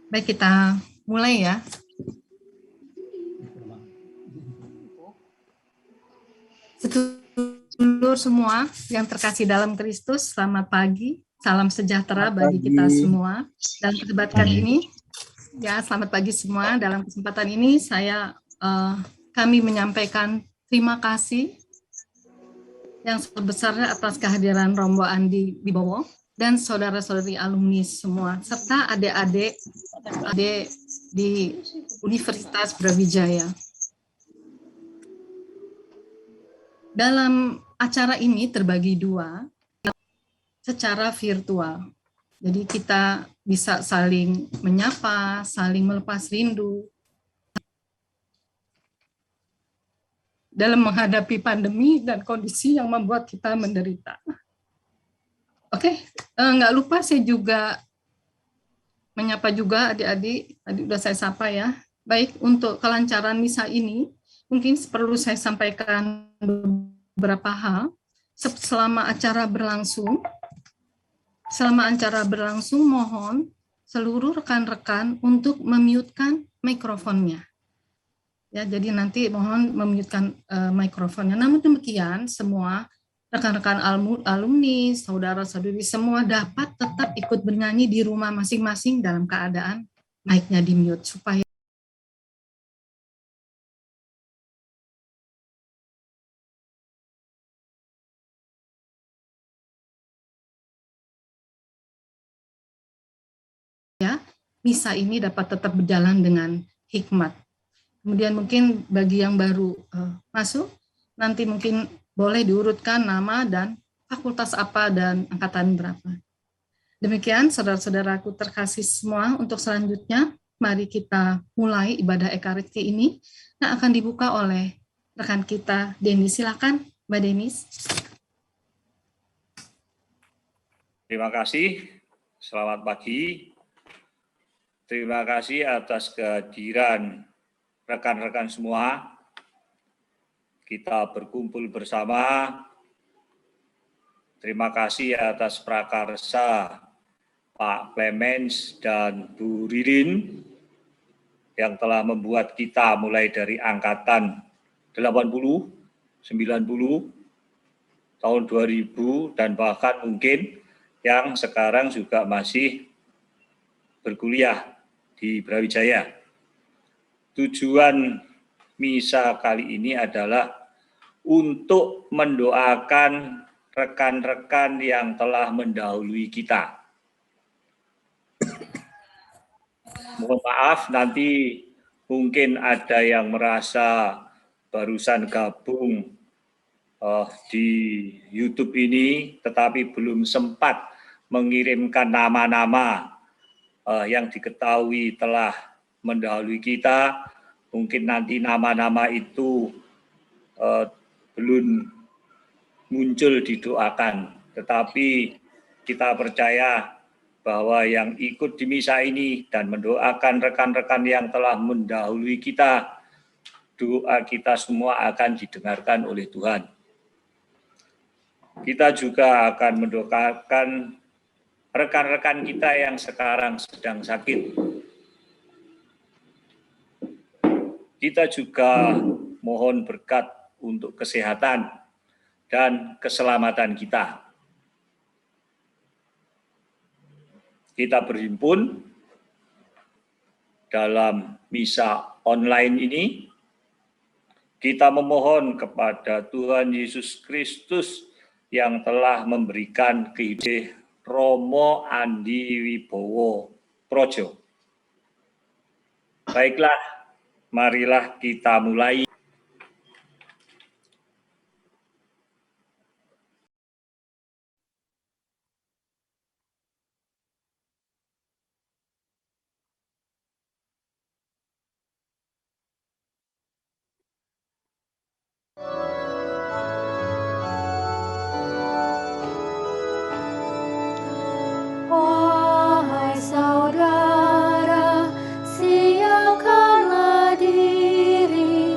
Baik, kita mulai ya. Sedulur semua yang terkasih dalam Kristus, selamat pagi. Salam sejahtera bagi kita semua. Dan kesempatan ini, ya selamat pagi semua. Dalam kesempatan ini kami menyampaikan terima kasih yang sebesarnya atas kehadiran Romo Andi Wibowo dan saudara-saudari alumni semua, serta adik-adik di Universitas Brawijaya. Dalam acara ini terbagi dua, secara virtual. Jadi kita bisa saling menyapa, saling melepas rindu dalam menghadapi pandemi dan kondisi yang membuat kita menderita. Oke, nggak lupa saya juga menyapa juga adik-adik, tadi udah saya sapa ya. Baik, untuk kelancaran misa ini, mungkin perlu saya sampaikan beberapa hal. Selama acara berlangsung, mohon seluruh rekan-rekan untuk memute-kan mikrofonnya. Ya, jadi nanti mohon memute-kan mikrofonnya. Namun demikian, semua rekan-rekan alumni, saudara-saudari semua dapat tetap ikut bernyanyi di rumah masing-masing dalam keadaan mic-nya di mute supaya misa ini dapat tetap berjalan dengan hikmat. Kemudian mungkin bagi yang baru masuk, nanti mungkin boleh diurutkan nama dan fakultas apa dan angkatan berapa. Demikian saudara-saudaraku terkasih semua, untuk selanjutnya mari kita mulai ibadah Ekaristi ini yang akan dibuka oleh rekan kita Denis. Silakan Mbak Denis. Terima kasih, selamat pagi. Terima kasih atas kehadiran rekan-rekan semua. Kita berkumpul bersama. Terima kasih atas prakarsa Pak Clemens dan Bu Ririn yang telah membuat kita mulai dari angkatan 80, 90, tahun 2000, dan bahkan mungkin yang sekarang juga masih berkuliah di Brawijaya. Tujuan misa kali ini adalah untuk mendoakan rekan-rekan yang telah mendahului kita. Mohon maaf, nanti mungkin ada yang merasa barusan gabung di YouTube ini, tetapi belum sempat mengirimkan nama-nama yang diketahui telah mendahului kita. Mungkin nanti nama-nama itu belum muncul didoakan, tetapi kita percaya bahwa yang ikut di misa ini dan mendoakan rekan-rekan yang telah mendahului kita, doa kita semua akan didengarkan oleh Tuhan. Kita juga akan mendoakan rekan-rekan kita yang sekarang sedang sakit. Kita juga mohon berkat untuk kesehatan dan keselamatan kita. Kita berhimpun dalam misa online ini. Kita memohon kepada Tuhan Yesus Kristus yang telah memberikan kehidupan Romo Andi Wibowo Projo. Baiklah, marilah kita mulai. Wahai saudara, siapkanlah diri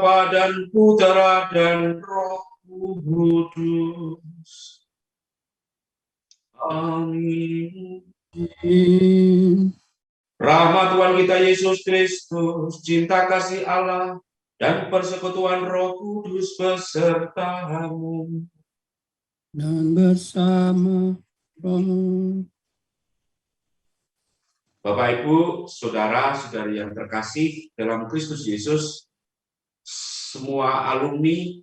Bapa dan Putra dan Roh Kudus. Amin. Rahmat Tuhan kita Yesus Kristus, cinta kasih Allah, dan persekutuan Roh Kudus besertamu. Dan bersama rohmu. Bapak, Ibu, Saudara-saudari yang terkasih dalam Kristus Yesus, semua alumni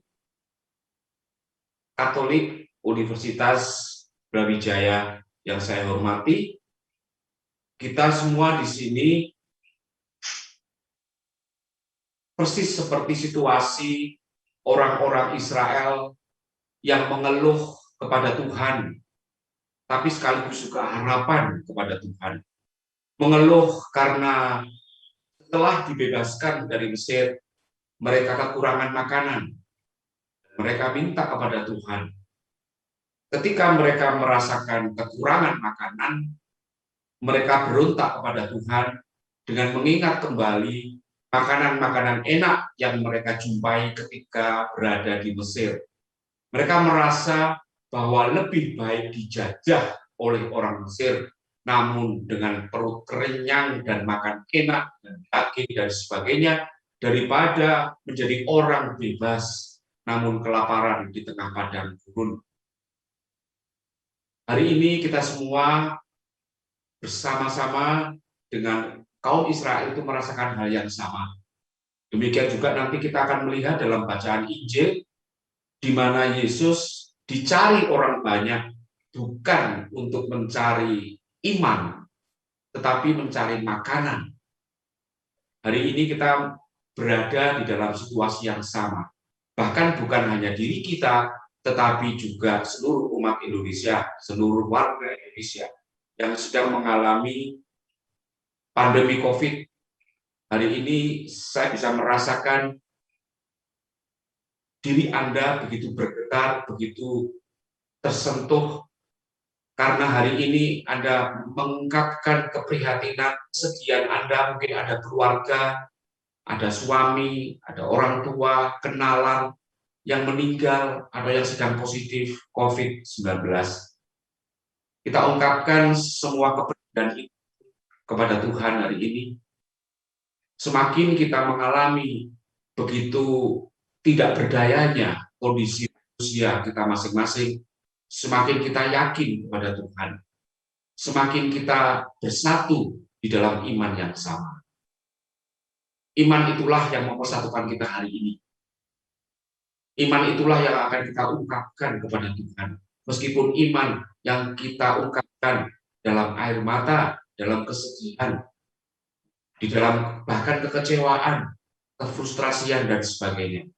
Katolik Universitas Brawijaya yang saya hormati, kita semua di sini persis seperti situasi orang-orang Israel yang mengeluh kepada Tuhan, tapi sekaligus juga harapan kepada Tuhan. Mengeluh karena setelah dibebaskan dari Mesir, mereka kekurangan makanan. Mereka minta kepada Tuhan. Ketika mereka merasakan kekurangan makanan, mereka berontak kepada Tuhan dengan mengingat kembali makanan-makanan enak yang mereka jumpai ketika berada di Mesir. Mereka merasa bahwa lebih baik dijajah oleh orang Mesir, namun dengan perut kenyang dan makan enak dan daging dan sebagainya, daripada menjadi orang bebas, namun kelaparan di tengah padang gurun. Hari ini kita semua bersama-sama dengan kaum Israel itu merasakan hal yang sama. Demikian juga nanti kita akan melihat dalam bacaan Injil, di mana Yesus dicari orang banyak, bukan untuk mencari iman, tetapi mencari makanan. Hari ini kita berada di dalam situasi yang sama. Bahkan bukan hanya diri kita, tetapi juga seluruh umat Indonesia, seluruh warga Indonesia yang sedang mengalami pandemi COVID. Hari ini saya bisa merasakan diri Anda begitu bergetar, begitu tersentuh, karena hari ini Anda mengungkapkan keprihatinan sekian Anda, mungkin ada keluarga, ada suami, ada orang tua, kenalan yang meninggal, ada yang sedang positif COVID-19. Kita ungkapkan semua keprihatinan itu kepada Tuhan hari ini. Semakin kita mengalami begitu tidak berdayanya kondisi manusia kita masing-masing, semakin kita yakin kepada Tuhan, semakin kita bersatu di dalam iman yang sama. Iman itulah yang mempersatukan kita hari ini. Iman itulah yang akan kita ungkapkan kepada Tuhan. Meskipun iman yang kita ungkapkan dalam air mata, dalam kesedihan, di dalam bahkan kekecewaan, kefrustrasian, dan sebagainya.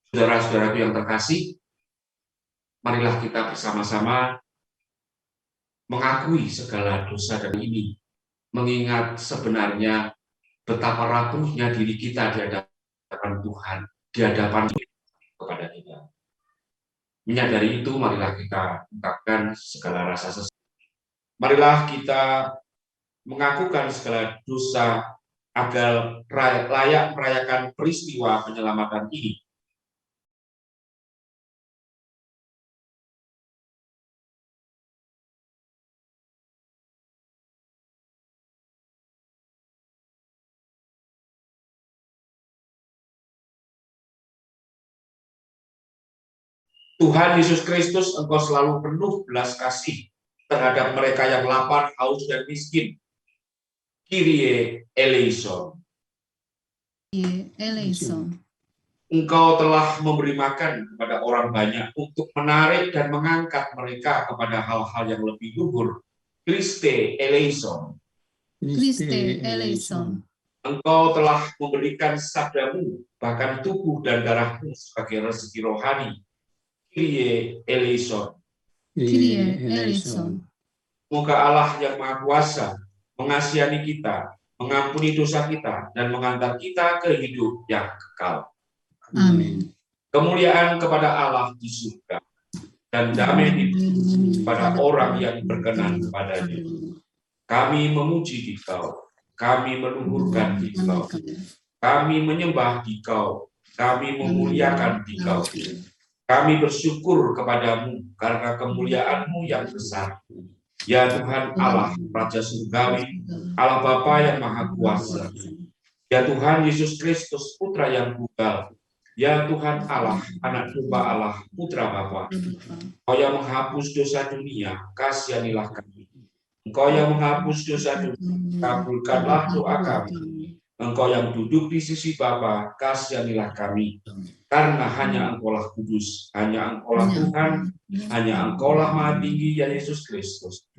Saudara-saudaraku yang terkasih, marilah kita bersama-sama mengakui segala dosa dan ini, mengingat sebenarnya betapa rapuhnya diri kita di hadapan Tuhan, di hadapan kepada kita. Menyadari itu, marilah kita ungkapkan segala rasa sesat. Marilah kita mengakukan segala dosa agar layak merayakan peristiwa penyelamatan ini. Tuhan Yesus Kristus, Engkau selalu penuh belas kasih terhadap mereka yang lapar, haus, dan miskin. Kyrie eleison. Kyrie eleison. Engkau telah memberi makan kepada orang banyak untuk menarik dan mengangkat mereka kepada hal-hal yang lebih luhur. Christe eleison. Christe eleison. Engkau telah memberikan sabdamu, bahkan tubuh dan darahmu sebagai rezeki rohani. Kyrie eleison. Kyrie eleison. Semoga Allah yang Maha Kuasa mengasihani kita, mengampuni dosa kita, dan mengantar kita ke hidup yang kekal. Amin. Kemuliaan kepada Allah di surga, dan damai di bumi kepada orang yang berkenan kepadanya. Kami memuji Dikau, kami meluhurkan Dikau, kami menyembah Dikau, Kami memuliakan Dikau. Kami bersyukur kepadamu karena kemuliaan-Mu yang besar. Ya Tuhan Allah, Raja Surgawi, Allah Bapa yang Maha Kuasa. Ya Tuhan Yesus Kristus, Putra yang tunggal. Ya Tuhan Allah, Anak Domba Allah, Putra Bapa. Engkau yang menghapus dosa dunia, kasihanilah kami. Engkau yang menghapus dosa dunia, kabulkanlah doa kami. Engkau yang duduk di sisi Bapa, kasihanilah kami. Karena hanya Engkaulah kudus, hanya Engkaulah Tuhan, hanya Engkaulah Maha Tinggi, ya Yesus Kristus.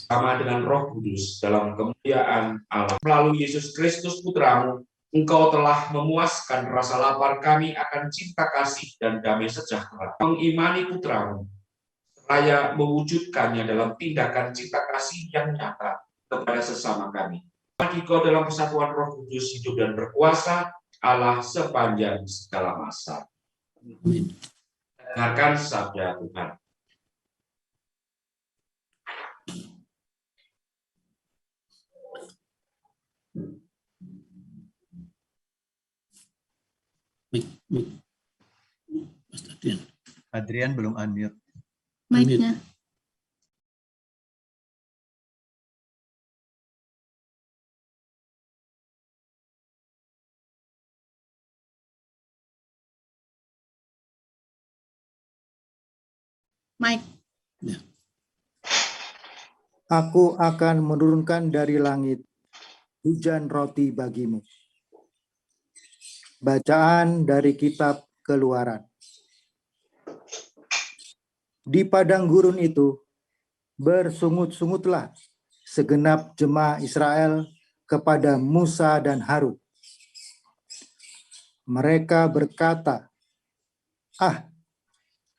Sama dengan Roh Kudus dalam kemuliaan Allah. Melalui Yesus Kristus Putramu, Engkau telah memuaskan rasa lapar kami akan cinta kasih dan damai sejahtera. Mengimani Putramu, seraya mewujudkannya dalam tindakan cinta kasih yang nyata kepada sesama kami. Engkau dalam persatuan Roh Kudus hidup dan berkuasa, Allah sepanjang segala masa. Dengarkan sabda Tuhan. Mas Adrian belum unmute. Mic-nya. Mike. Aku akan menurunkan dari langit hujan roti bagimu. Bacaan dari kitab Keluaran. Di padang gurun itu, bersungut-sungutlah segenap jemaah Israel kepada Musa dan Harun. Mereka berkata,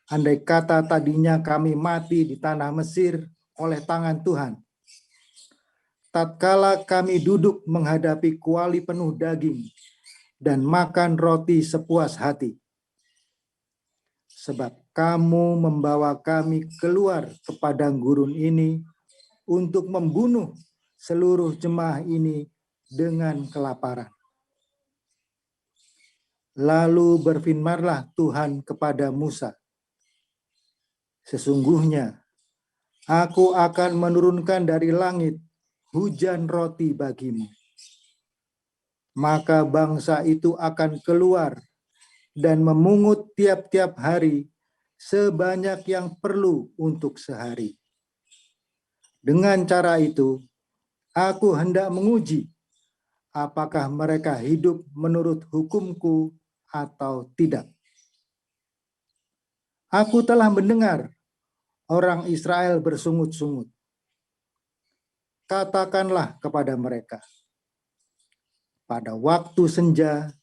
andai kata tadinya kami mati di tanah Mesir oleh tangan Tuhan. Tatkala kami duduk menghadapi kuali penuh daging dan makan roti sepuas hati. Sebab kamu membawa kami keluar ke padang gurun ini untuk membunuh seluruh jemaah ini dengan kelaparan. Lalu berfirmanlah Tuhan kepada Musa, sesungguhnya aku akan menurunkan dari langit hujan roti bagimu. Maka bangsa itu akan keluar dan memungut tiap-tiap hari sebanyak yang perlu untuk sehari. Dengan cara itu, aku hendak menguji apakah mereka hidup menurut hukumku atau tidak. Aku telah mendengar orang Israel bersungut-sungut. Katakanlah kepada mereka, pada waktu senja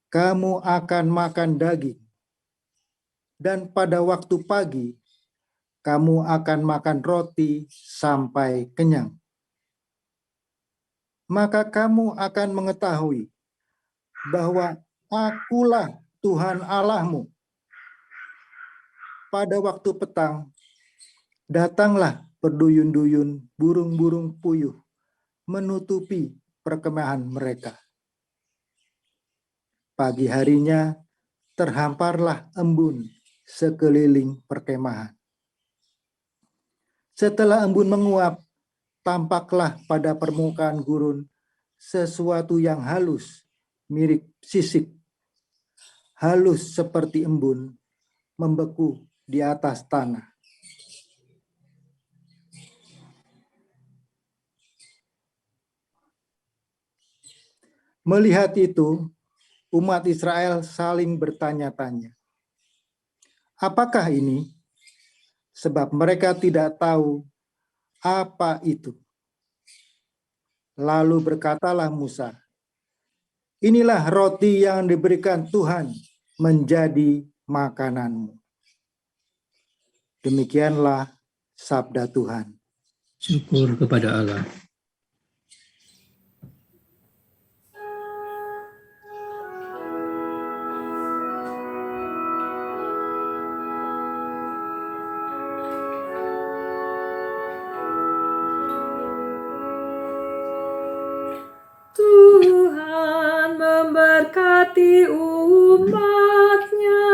kamu akan makan daging, dan pada waktu pagi kamu akan makan roti sampai kenyang. Maka kamu akan mengetahui bahwa akulah Tuhan Allahmu. Pada waktu petang, datanglah berduyun-duyun burung-burung puyuh menutupi perkemahan mereka. Pagi harinya terhamparlah embun sekeliling perkemahan. Setelah embun menguap, tampaklah pada permukaan gurun sesuatu yang halus, mirip sisik, halus seperti embun, membeku di atas tanah. Melihat itu, umat Israel saling bertanya-tanya, apakah ini? Sebab mereka tidak tahu apa itu. Lalu berkatalah Musa, inilah roti yang diberikan Tuhan menjadi makananmu. Demikianlah sabda Tuhan. Syukur kepada Allah. Tuhan memberkati memberkati umat-Nya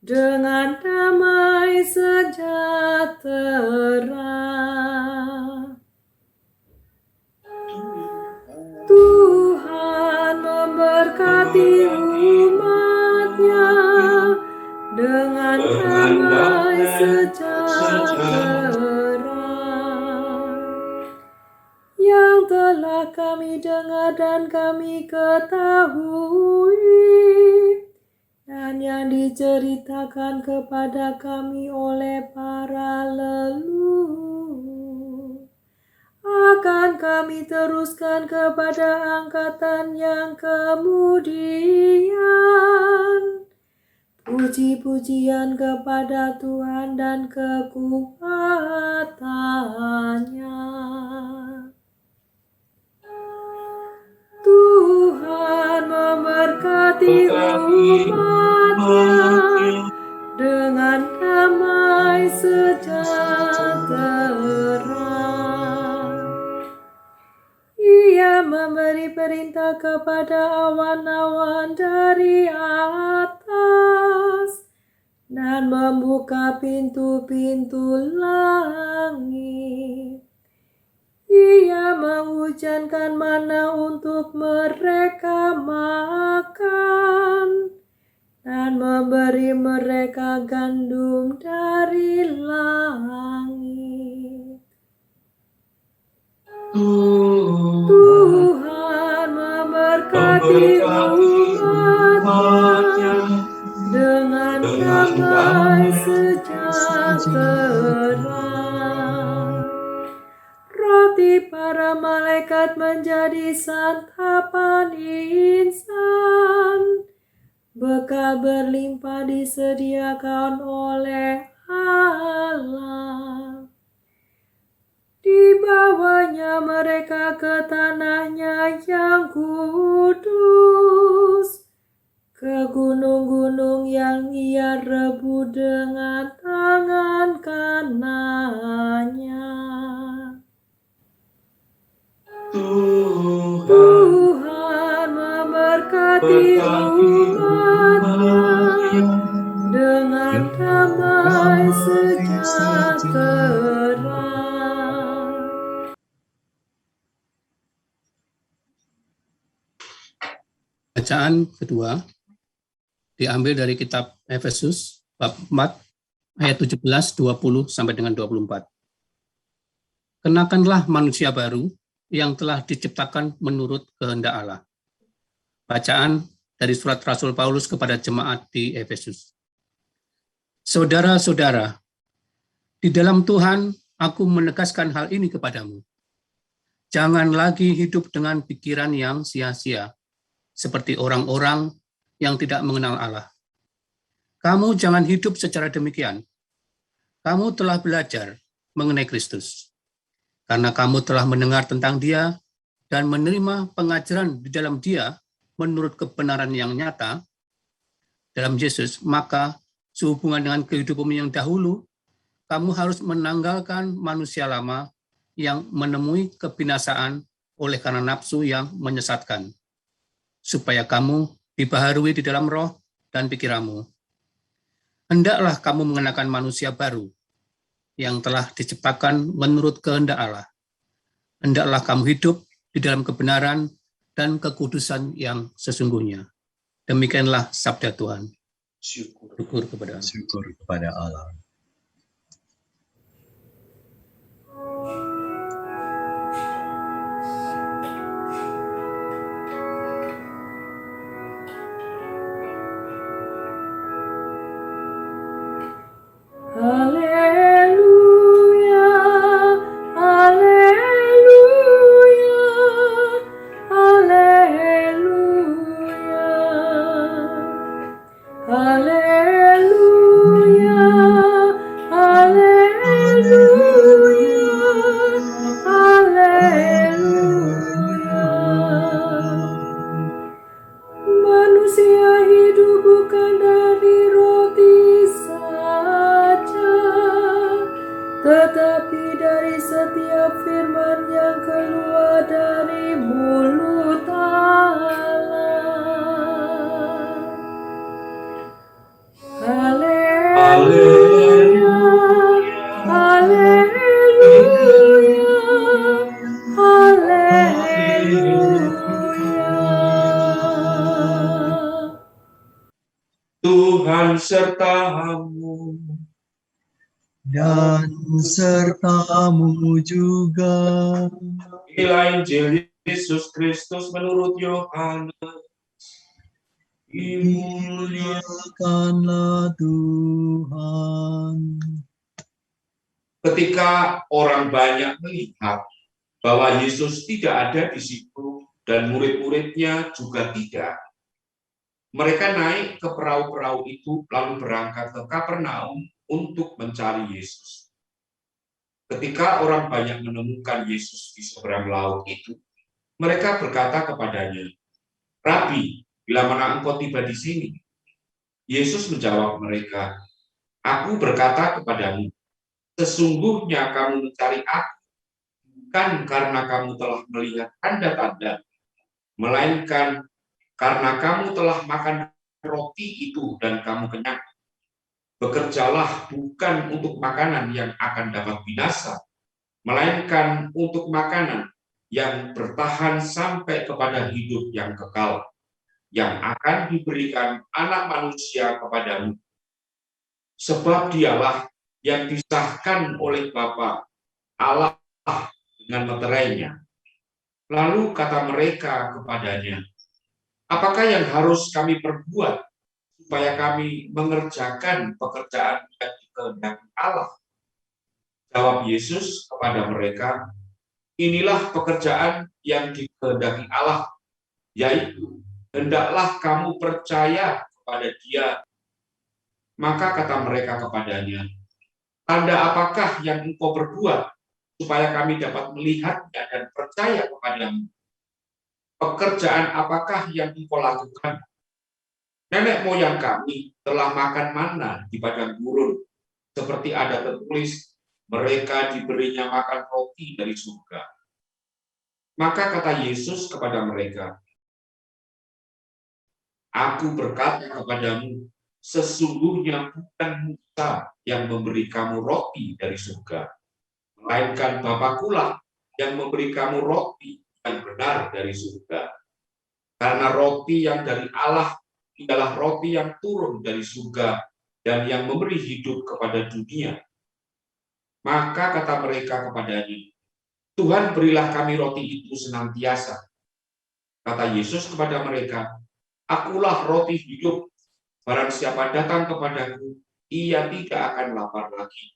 dengan damai sejahtera. Tuhan memberkati umat-Nya dengan damai sejahtera yang telah kami dengar dan kami ketahui dan yang diceritakan kepada kami oleh para leluhur, akan kami teruskan kepada angkatan yang kemudian. Puji-pujian kepada Tuhan dan kekuatannya. Tuhan memberkati umat-Nya dengan damai sejahtera. Ia memberi perintah kepada awan-awan dari atas dan membuka pintu-pintu langit. Ia menghujankan mana untuk mereka makan dan memberi mereka gandum dari langit. Tuhan memberkati umat-Nya dengan damai sejahtera. Roti para malaikat menjadi santapan insan. Bekal berlimpah disediakan oleh Allah. Dibawanya mereka ke tanahnya yang kudus, ke gunung-gunung yang ia rebut dengan tangan kanannya. Tuhan memberkati umat-Nya dengan damai sejahtera. Bacaan kedua diambil dari kitab Efesus bab 4 ayat 17, 20 sampai dengan 24. Kenakanlah manusia baru yang telah diciptakan menurut kehendak Allah. Bacaan dari surat Rasul Paulus kepada jemaat di Efesus. Saudara-saudara, di dalam Tuhan aku menegaskan hal ini kepadamu. Jangan lagi hidup dengan pikiran yang sia-sia, seperti orang-orang yang tidak mengenal Allah. Kamu jangan hidup secara demikian. Kamu telah belajar mengenai Kristus. Karena kamu telah mendengar tentang Dia dan menerima pengajaran di dalam Dia menurut kebenaran yang nyata dalam Yesus, maka sehubungan dengan kehidupan yang dahulu, kamu harus menanggalkan manusia lama yang menemui kebinasaan oleh karena nafsu yang menyesatkan, supaya kamu dibaharui di dalam roh dan pikiranmu. Hendaklah kamu mengenakan manusia baru, yang telah diciptakan menurut kehendak Allah. Hendaklah kamu hidup di dalam kebenaran dan kekudusan yang sesungguhnya. Demikianlah sabda Tuhan. Syukur kepada Allah. Syukur kepada Allah. Haleluya, haleluya, haleluya, haleluya, dan sertamu. Dan sertamu juga. Inilah Injil Yesus Kristus menurut Yohanes. Dimuliakanlah Tuhan. Ketika orang banyak melihat bahwa Yesus tidak ada di situ dan murid-muridnya juga tidak, mereka naik ke perahu-perahu itu lalu berangkat ke Kapernaum untuk mencari Yesus. Ketika orang banyak menemukan Yesus di seberang laut itu, mereka berkata kepadanya, "Rabi, bila mana engkau tiba di sini?" Yesus menjawab mereka, "Aku berkata kepadamu, sesungguhnya kamu mencari aku, bukan karena kamu telah melihat tanda-tanda, melainkan karena kamu telah makan roti itu dan kamu kenyang. Bekerjalah bukan untuk makanan yang akan dapat binasa, melainkan untuk makanan yang bertahan sampai kepada hidup yang kekal, yang akan diberikan Anak Manusia kepadamu. Sebab dialah yang disahkan oleh Bapa Allah dengan meterainya." Lalu kata mereka kepadanya, "Apakah yang harus kami perbuat supaya kami mengerjakan pekerjaan yang dikehendaki Allah?" Jawab Yesus kepada mereka, "Inilah pekerjaan yang dikehendaki Allah, yaitu hendaklah kamu percaya kepada Dia." Maka kata mereka kepadanya, "Tanda apakah yang engkau perbuat supaya kami dapat melihatnya dan percaya kepadamu? Pekerjaan apakah yang engkau lakukan? Nenek moyang kami telah makan manna di padang gurun, seperti ada tertulis, mereka diberinya makan roti dari surga." Maka kata Yesus kepada mereka, "Aku berkata kepadamu, sesungguhnya bukan Musa yang memberi kamu roti dari surga, melainkan Bapa-Kulah yang memberi kamu roti yang benar dari surga. Karena roti yang dari Allah ialah roti yang turun dari surga dan yang memberi hidup kepada dunia." Maka kata mereka kepadanya, "Tuhan, berilah kami roti itu senantiasa." Kata Yesus kepada mereka, "Akulah roti hidup. Barang siapa datang kepadaku, ia tidak akan lapar lagi.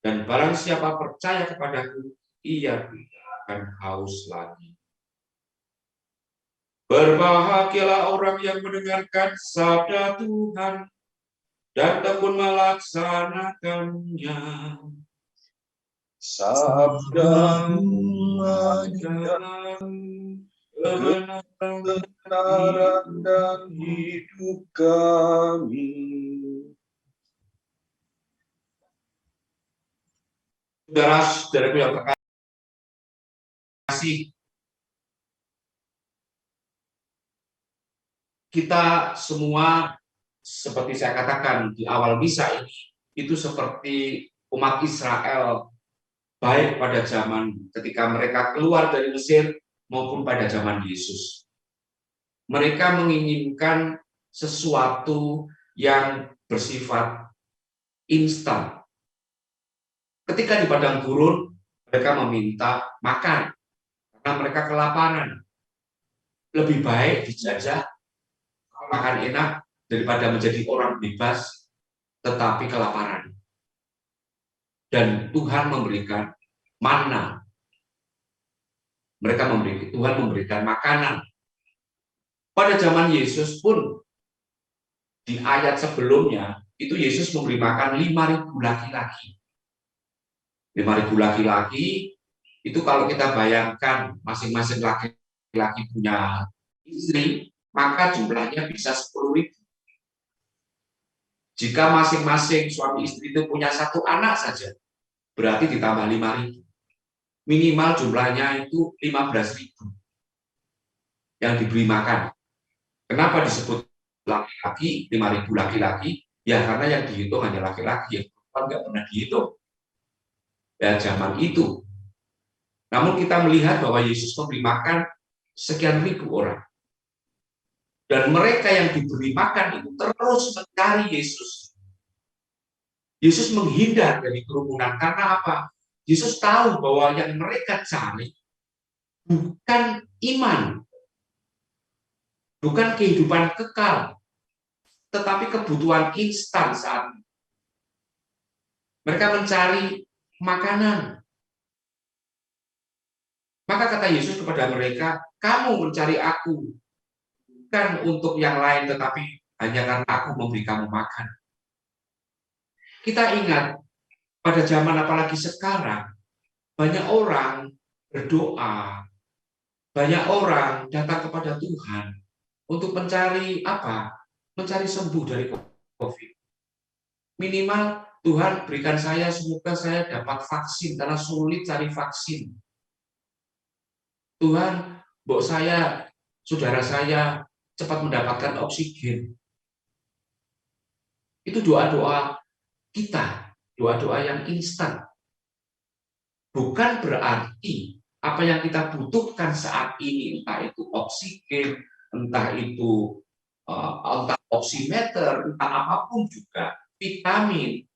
Dan barang siapa percaya kepadaku, ia tidak akan haus lagi." Berbahagialah orang yang mendengarkan sabda Tuhan dan tekun melaksanakannya. Sabdamu adalah kebenaran dan hidup kami. Saudara-saudaraku yang terkasih, kita semua, seperti saya katakan di awal misa ini, itu seperti umat Israel, baik pada zaman ketika mereka keluar dari Mesir maupun pada zaman Yesus. Mereka menginginkan sesuatu yang bersifat instan. Ketika di padang gurun, mereka meminta makan karena mereka kelaparan. Lebih baik dijajah makan enak daripada menjadi orang bebas tetapi kelaparan. Dan Tuhan memberikan manna. Tuhan memberikan makanan. Pada zaman Yesus pun, di ayat sebelumnya, itu Yesus memberi makan 5.000 laki-laki. 5.000 laki-laki, itu kalau kita bayangkan masing-masing laki-laki punya istri, maka jumlahnya bisa 10.000. Jika masing-masing suami istri itu punya 1 anak saja, berarti ditambah 5.000. Minimal jumlahnya itu 15.000 yang diberi makan. Kenapa disebut laki-laki, 5.000 laki-laki? Ya karena yang dihitung hanya laki-laki, yang perempuan nggak pernah dihitung. Ya zaman itu. Namun kita melihat bahwa Yesus memberi makan sekian ribu orang. Dan mereka yang diberi makan itu terus mencari Yesus. Yesus menghindar dari kerumunan karena apa? Yesus tahu bahwa yang mereka cari bukan iman, bukan kehidupan kekal, tetapi kebutuhan instan saat ini. Mereka mencari makanan. Maka kata Yesus kepada mereka, kamu mencari aku, bukan untuk yang lain, tetapi hanya karena aku memberi kamu makan. Kita ingat, pada zaman apalagi sekarang, banyak orang berdoa, banyak orang datang kepada Tuhan untuk mencari apa? Mencari sembuh dari COVID. Minimal Tuhan berikan saya, semoga saya dapat vaksin, karena sulit cari vaksin. Tuhan, mbok saya, saudara saya cepat mendapatkan oksigen. Itu doa-doa kita, doa-doa yang instan. Bukan berarti apa yang kita butuhkan saat ini, entah itu oksigen, entah itu entah oximeter, entah apapun juga, vitamin,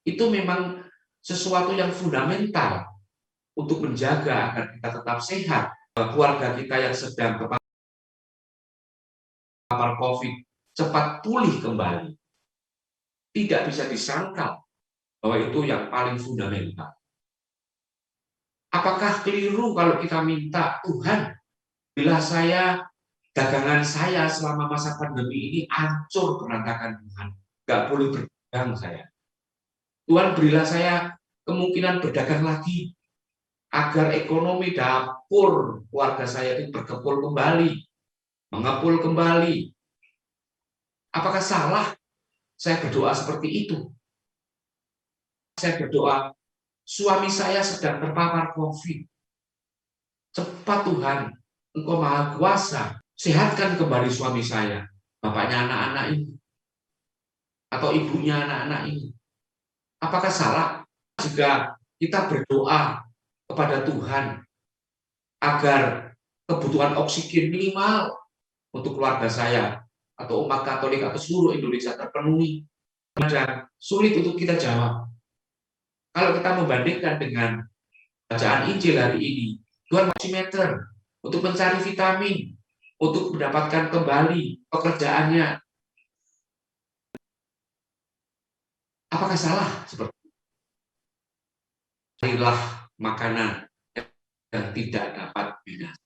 itu memang sesuatu yang fundamental untuk menjaga agar kita tetap sehat. Keluarga kita yang sedang terpapar COVID cepat pulih kembali. Tidak bisa disangkal bahwa itu yang paling fundamental. Apakah keliru kalau kita minta, Tuhan, bila dagangan saya selama masa pandemi ini hancur berantakan, Tuhan, nggak boleh berdagang saya. Tuhan, berilah saya kemungkinan berdagang lagi, agar ekonomi dapur keluarga saya itu berkepul kembali, mengepul kembali. Apakah salah saya berdoa seperti itu? Saya berdoa, suami saya sedang terpapar COVID. Cepat Tuhan, Engkau Maha Kuasa, sehatkan kembali suami saya, bapaknya anak-anak ini, atau ibunya anak-anak ini. Apakah salah jika kita berdoa kepada Tuhan agar kebutuhan oksigen minimal untuk keluarga saya atau umat Katolik atau seluruh Indonesia terpenuhi? Dan sulit untuk kita jawab. Kalau kita membandingkan dengan bacaan Injil hari ini, Tuhan oximeter untuk mencari vitamin, untuk mendapatkan kembali pekerjaannya. Apakah salah seperti itu? Carilah makanan yang tidak dapat binasa.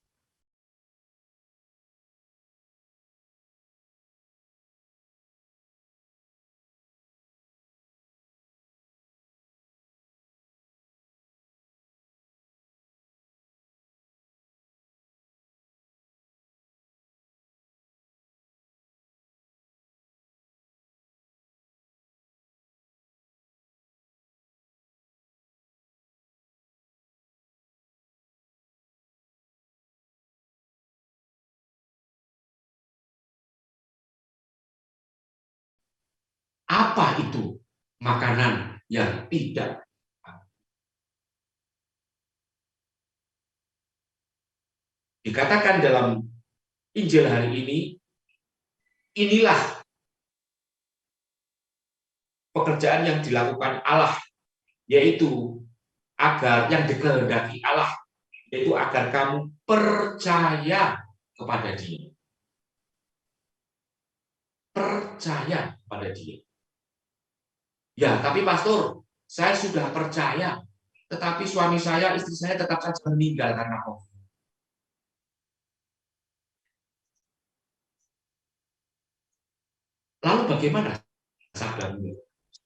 Apa itu makanan yang tidak? Dikatakan dalam Injil hari ini, inilah pekerjaan yang dilakukan Allah, yaitu agar yang dikehendaki Allah, yaitu agar kamu percaya kepada Dia. Percaya pada Dia. Ya, tapi pastor, saya sudah percaya, tetapi suami saya, istri saya tetap saja meninggal karena COVID. Lalu bagaimana sahabatmu?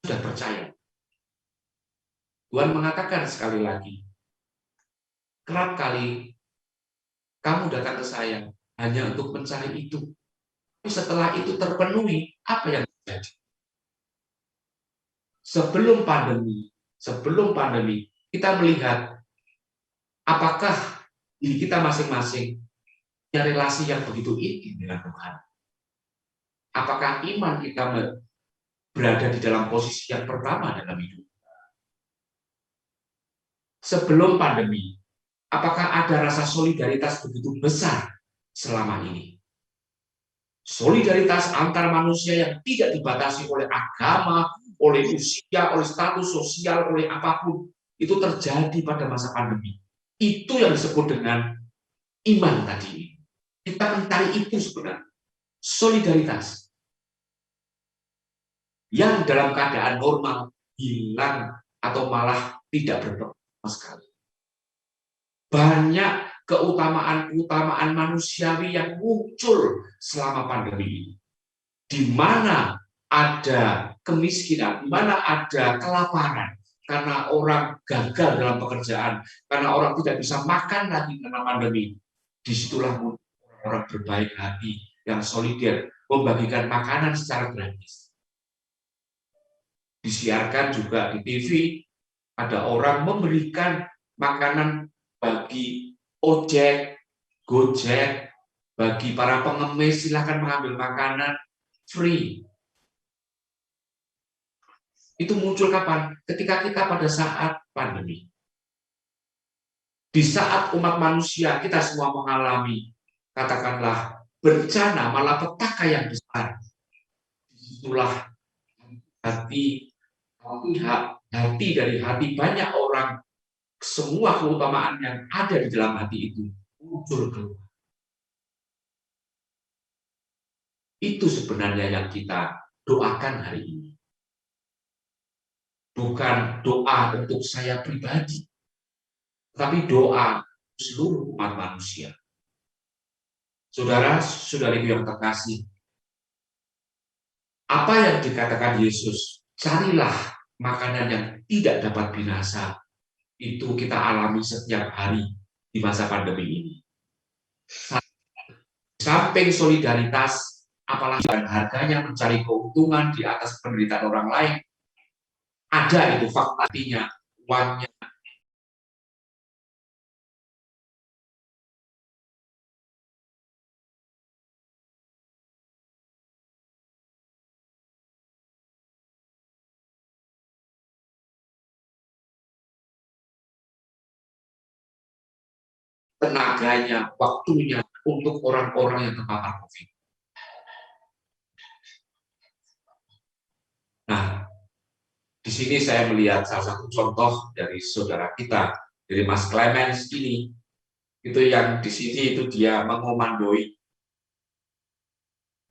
Sudah percaya. Tuhan mengatakan sekali lagi, kerap kali kamu datang ke saya hanya untuk mencari itu. Tapi setelah itu terpenuhi, apa yang terjadi? Sebelum pandemi, kita melihat apakah diri kita masing-masing punya relasi yang begitu intim dengan Tuhan. Apakah iman kita berada di dalam posisi yang pertama dalam hidup? Sebelum pandemi, apakah ada rasa solidaritas begitu besar selama ini? Solidaritas antar manusia yang tidak dibatasi oleh agama, oleh usia, oleh status sosial, oleh apapun, itu terjadi pada masa pandemi. Itu yang disebut dengan iman tadi. Kita mencari itu sebenarnya. Solidaritas. Yang dalam keadaan normal hilang atau malah tidak berperan sama sekali. Banyak keutamaan-keutamaan manusiawi yang muncul selama pandemi ini. Di mana ada kemiskinan, di mana ada kelaparan, karena orang gagal dalam pekerjaan, karena orang tidak bisa makan lagi karena pandemi. Disitulah orang berbaik hati yang solider, membagikan makanan secara gratis. Disiarkan juga di TV, ada orang memberikan makanan bagi ojek, gojek, bagi para pengemis, silahkan mengambil makanan free. Itu muncul kapan? Ketika kita pada saat pandemi. Di saat umat manusia kita semua mengalami, katakanlah, bencana, malapetaka yang besar. Disitulah hati dari hati banyak orang, semua keutamaan yang ada di dalam hati itu muncul keluar. Itu sebenarnya yang kita doakan hari ini. Bukan doa untuk saya pribadi, tapi doa seluruh umat manusia. Saudara-saudariku yang terkasih, apa yang dikatakan Yesus, carilah makanan yang tidak dapat binasa, itu kita alami setiap hari di masa pandemi ini. Samping solidaritas, apalagi harganya mencari keuntungan di atas penderitaan orang lain, ada itu faktanya, uangnya. Tenaganya, waktunya untuk orang-orang yang terpapar COVID. Nah, di sini saya melihat salah satu contoh dari saudara kita, dari Mas Clemens ini, itu yang di sini itu dia mengomandoi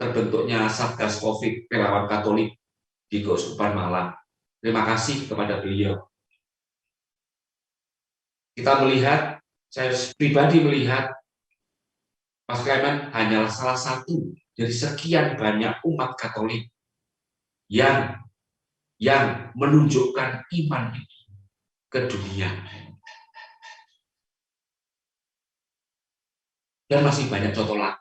terbentuknya Satgas COVID Relawan Katolik di Keuskupan Malang. Terima kasih kepada beliau. Kita melihat, saya pribadi melihat, Mas Clemens hanyalah salah satu dari sekian banyak umat Katolik yang menunjukkan iman ini ke dunia. Dan masih banyak contoh lain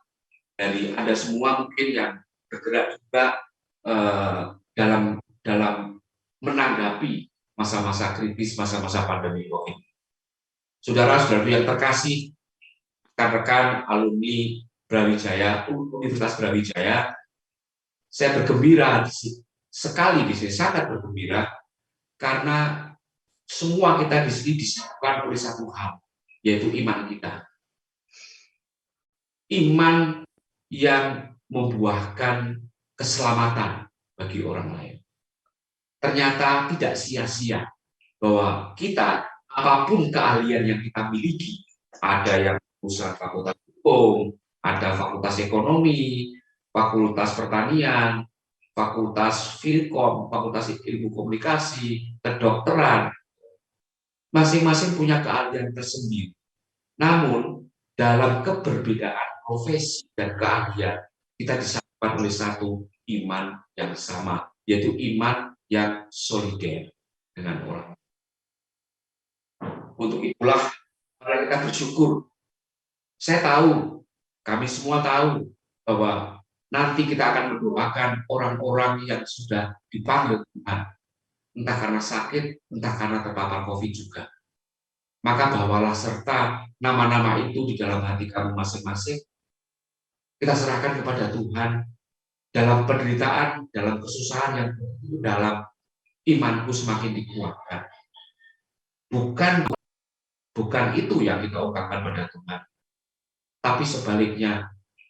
dari Anda semua mungkin yang bergerak juga dalam menanggapi masa-masa kritis, masa-masa pandemi COVID. Saudara-saudara yang terkasih, rekan-rekan alumni Brawijaya, Universitas Brawijaya, saya bergembira sekali di sini, sangat bergembira karena semua kita di sini disibukkan oleh satu hal, yaitu iman kita. Iman yang membuahkan keselamatan bagi orang lain. Ternyata tidak sia-sia bahwa kita, apapun keahlian yang kita miliki, ada yang usaha fakultas hukum, ada fakultas ekonomi, fakultas pertanian, fakultas Filkom, fakultas ilmu komunikasi, kedokteran, masing-masing punya keahlian tersendiri. Namun, dalam keberbedaan profesi dan keahlian, kita disatukan oleh satu iman yang sama, yaitu iman yang solider dengan orang. Untuk itulah, mari kita bersyukur. Saya tahu, kami semua tahu bahwa nanti kita akan mendoakan orang-orang yang sudah dipanggil Tuhan, entah karena sakit, entah karena terpapar COVID juga. Maka bawalah serta nama-nama itu di dalam hati kamu masing-masing. Kita serahkan kepada Tuhan dalam penderitaan, dalam kesusahan yang dalam imanku semakin dikuatkan. Bukan itu yang kita ungkapkan pada Tuhan, tapi sebaliknya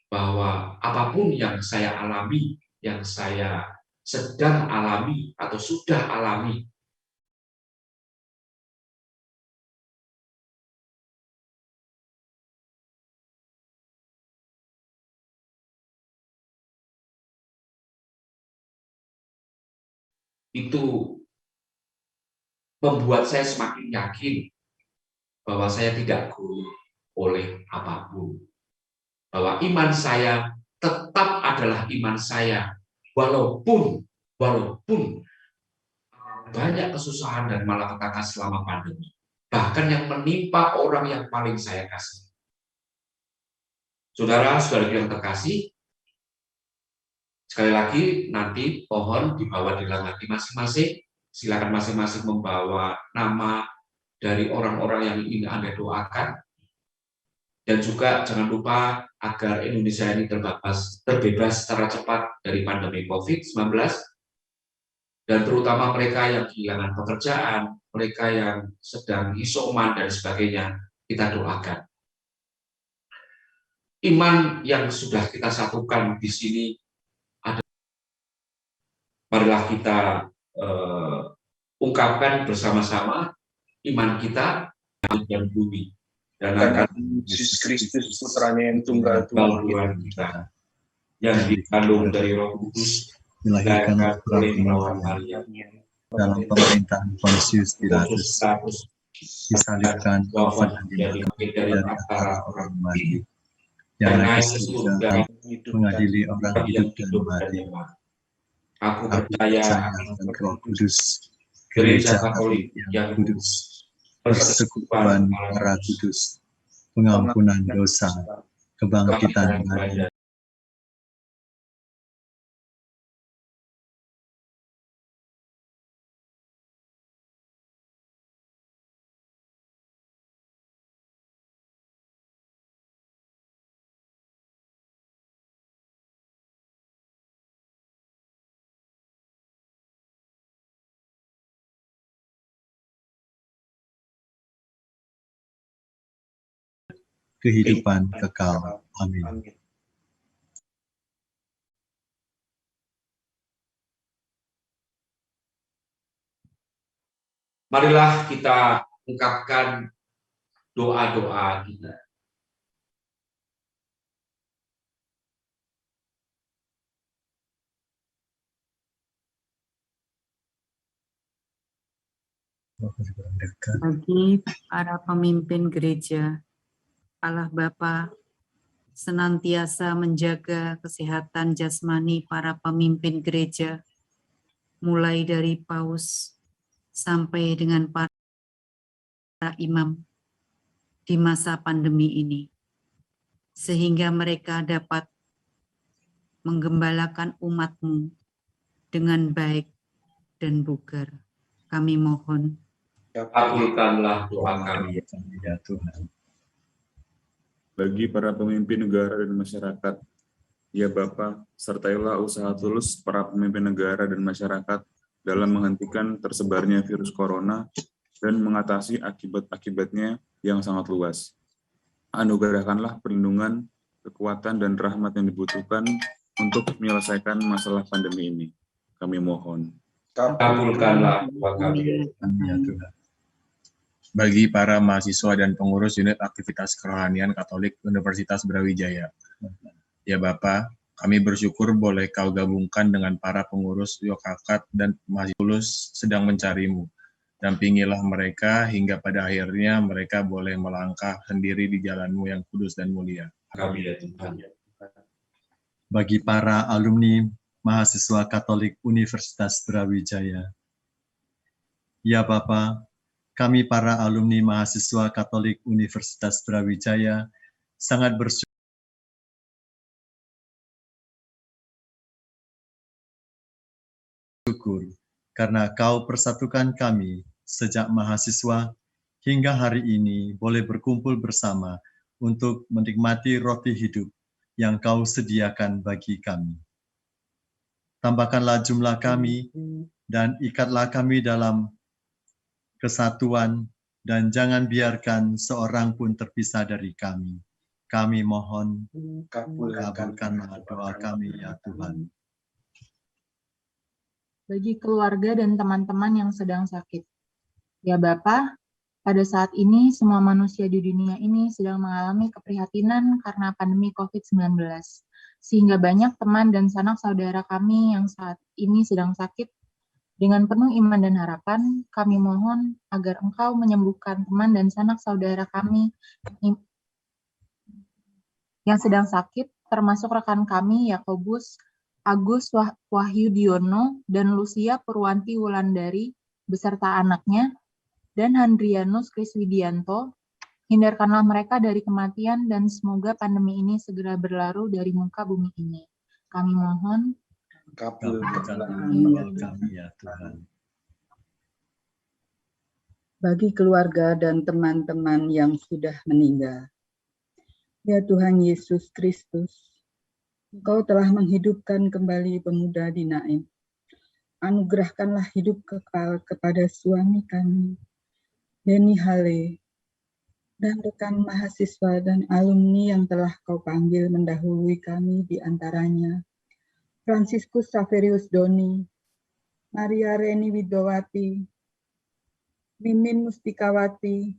bahwa apapun yang saya alami, yang saya sedang alami atau sudah alami, itu membuat saya semakin yakin bahwa saya tidak gugur oleh apapun. Bahwa iman saya tetap adalah iman saya, walaupun banyak kesusahan dan malapetaka selama pandemi. Bahkan yang menimpa orang yang paling saya kasih. Saudara-saudara yang terkasih, sekali lagi nanti pohon dibawa di dalam hati masing-masing. Silakan masing-masing membawa nama dari orang-orang yang ingin Anda doakan. Dan juga jangan lupa agar Indonesia ini terbebas secara cepat dari pandemi COVID-19. Dan terutama mereka yang kehilangan pekerjaan, mereka yang sedang isoman dan sebagainya, kita doakan. Iman yang sudah kita satukan di sini adalah, marilah kita ungkapkan bersama-sama iman kita dan bumi. Dan akan Yesus Kristus putranya yang tunggal Tuhan kita yang dikandung dari Roh Kudus, dilahirkan oleh Melawan Maria dalam pemerintahan Pontius Pilatus, disalibkan, wafat dan dibangkit dari antara orang mati, yang naik ke surga mengadili orang hidup dan mati. Aku percaya akan Roh Kudus, Gereja Katolik yang kudus, persekutuan darah kudus, pengampunan dosa, kebangkitan dari kehidupan kekal. Amin. Marilah kita ungkapkan doa-doa kita. Bagi para pemimpin gereja, Allah Bapa senantiasa menjaga kesehatan jasmani para pemimpin gereja, mulai dari paus sampai dengan para imam di masa pandemi ini, sehingga mereka dapat menggembalakan umat-Mu dengan baik dan bugar. Kami mohon. Kabulkanlah doa kami, ya Tuhan. Bagi para pemimpin negara dan masyarakat, ya Bapa, sertailah usaha tulus para pemimpin negara dan masyarakat dalam menghentikan tersebarnya virus corona dan mengatasi akibat-akibatnya yang sangat luas. Anugerahkanlah perlindungan, kekuatan, dan rahmat yang dibutuhkan untuk menyelesaikan masalah pandemi ini. Kami mohon. Kabulkanlah doa kami, ya Tuhan. Bagi para mahasiswa dan pengurus unit aktivitas kerohanian Katolik Universitas Brawijaya, ya Bapa, kami bersyukur boleh Kau gabungkan dengan para pengurus Yokakat dan mahasiswa sedang mencari-Mu. Dampingilah mereka hingga pada akhirnya mereka boleh melangkah sendiri di jalan-Mu yang kudus dan mulia. kami ya Tuhan. Bagi para alumni mahasiswa Katolik Universitas Brawijaya, ya Bapa, kami para alumni mahasiswa Katolik Universitas Brawijaya sangat bersyukur karena Kau persatukan kami sejak mahasiswa hingga hari ini boleh berkumpul bersama untuk menikmati roti hidup yang Kau sediakan bagi kami. Tambahkanlah jumlah kami dan ikatlah kami dalam kesatuan, dan jangan biarkan seorang pun terpisah dari kami. Kami mohon, kabulkanlah doa kami ya Tuhan. Bagi keluarga dan teman-teman yang sedang sakit. Ya Bapa, pada saat ini semua manusia di dunia ini sedang mengalami keprihatinan karena pandemi COVID-19. Sehingga banyak teman dan sanak saudara kami yang saat ini sedang sakit. Dengan penuh iman dan harapan, kami mohon agar Engkau menyembuhkan teman dan sanak saudara kami yang sedang sakit, termasuk rekan kami Yakobus, Agus Wahyudiono, dan Lucia Purwanti Wulandari, beserta anaknya, dan Handrianus Kriswidianto. Hindarkanlah mereka dari kematian dan semoga pandemi ini segera berlalu dari muka bumi ini. Kami mohon. Kabulkanlah kami ya Tuhan. Bagi keluarga dan teman-teman yang sudah meninggal. Ya Tuhan Yesus Kristus, Engkau telah menghidupkan kembali pemuda di Naim. Anugerahkanlah hidup kekal kepada suami kami, Denny Hale, dan rekan mahasiswa dan alumni yang telah Kau panggil mendahului kami di antaranya, Franciscus Saverius Doni, Maria Reni Widowati, Mimin Mustikawati,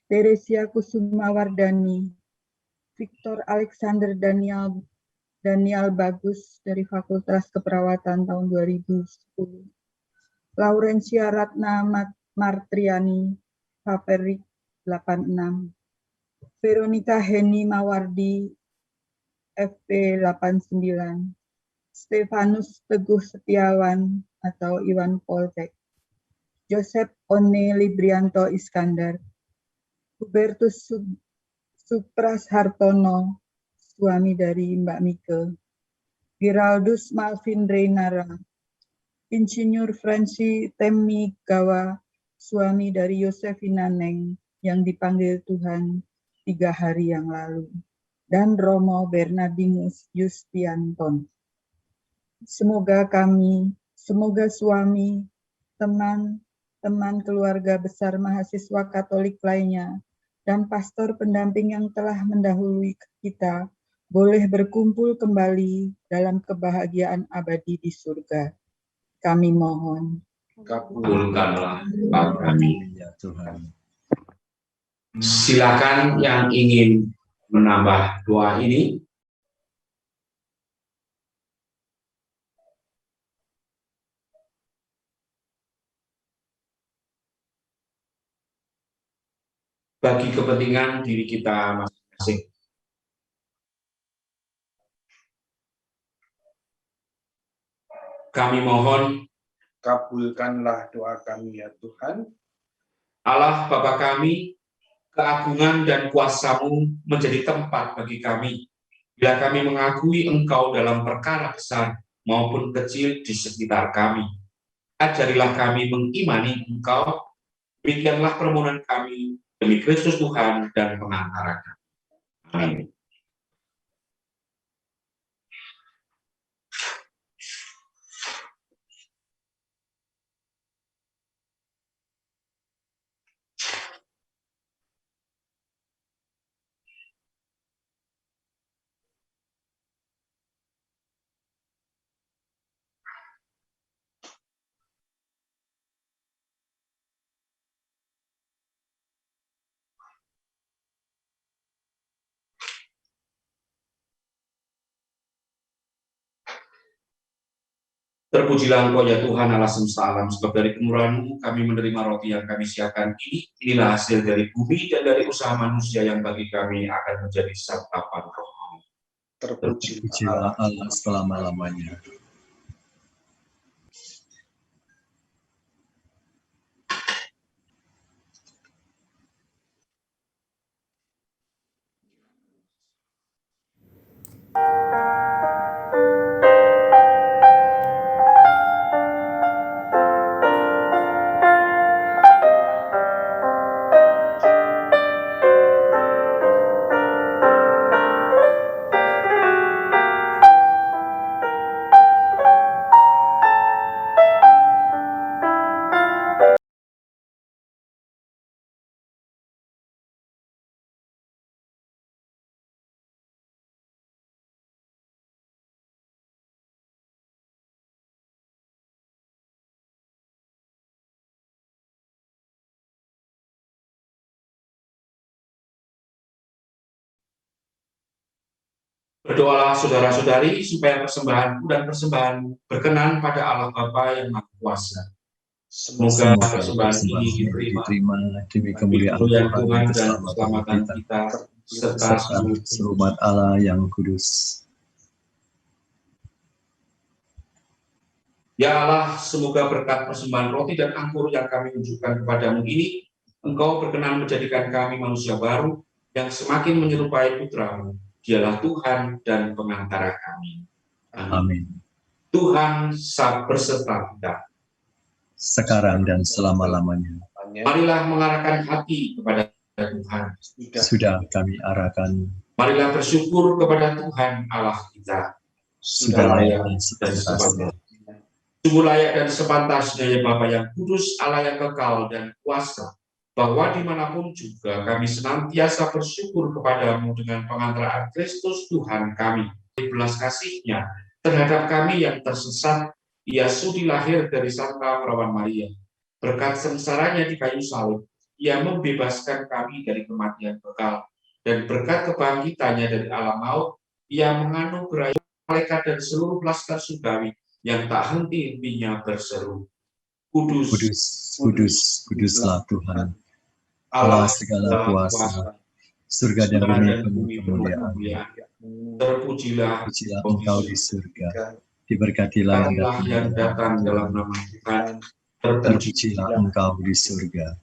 Teresia Kusumawardani, Victor Alexander Daniel Bagus dari Fakultas Keperawatan tahun 2010, Laurencia Ratna Martriani, Faperik 86, Veronica Heni Mawardi, FP 89, Stefanus Teguh Setiawan atau Iwan Poltek, Joseph One Librianto Iskandar, Hubertus Supras Hartono, suami dari Mbak Mike, Giraldus Malvin Reynara, Insinyur Franci Temmi Gawa, suami dari Yosefina Neng, yang dipanggil Tuhan 3 hari yang lalu, dan Romo Bernardinus Justianton. Semoga suami, teman keluarga besar mahasiswa Katolik lainnya, dan pastor pendamping yang telah mendahului kita, boleh berkumpul kembali dalam kebahagiaan abadi di surga. Kami mohon. Kabulkanlah doa kami. Ya Tuhan. Silakan yang ingin menambah doa ini. Bagi kepentingan diri kita masing-masing. Kami mohon, kabulkanlah doa kami ya Tuhan. Allah Bapa kami, keagungan dan kuasa-Mu menjadi tempat bagi kami. Bila kami mengakui Engkau dalam perkara besar maupun kecil di sekitar kami. Ajarilah kami mengimani Engkau, demikianlah permohonan kami, demi Kristus Tuhan dan pengantara kami. Amin. Terpujilah Engkau ya Tuhan Allah semesta alam, sebab dari kemurahan-Mu kami menerima roti yang kami siapkan ini. Inilah hasil dari bumi dan dari usaha manusia yang bagi kami akan menjadi santapan rohani. Terpujilah Allah selama-lamanya. Berdoalah saudara-saudari supaya persembahanku dan persembahan berkenan pada Allah Bapa yang Maha Kuasa. Semoga persembahan ini diterima demi kemuliaan Tuhan dan keselamatan keselamatan kita serta seluruh umat Allah yang kudus. Ya Allah, semoga berkat persembahan roti dan anggur yang kami unjukkan kepadamu ini, Engkau berkenan menjadikan kami manusia baru yang semakin menyerupai Putramu. Dialah Tuhan dan pengantara kami. Amin. Tuhan berserta kita. Sekarang dan selama-lamanya. Marilah mengarahkan hati kepada Tuhan. Sudah kami arahkan. Marilah bersyukur kepada Tuhan Allah kita. Sudah layak dan sepantasnya. Sungguh layak dan sepantasnya ya Bapa yang kudus, Allah yang kekal dan kuasa, bahwa dimanapun juga kami senantiasa bersyukur kepadamu dengan pengantaraan Kristus Tuhan kami. Belas kasih-Nya terhadap kami yang tersesat, Ia sudi lahir dari Santa Perawan Maria. Berkat sengsaranya di kayu salib, Ia membebaskan kami dari kematian kekal. Dan berkat kebangkitannya dari alam maut, Ia menganugerahi malaikat dan seluruh laskar surgawi yang tak henti-hentinya berseru. Kudus, kudus, kudus, kuduslah Tuhan, Allah segala kuasa, surga dan bumi penuh kemuliaan. Terpujilah Engkau di surga, diberkatilah yang datang dalam nama Tuhan, terpujilah Engkau di surga.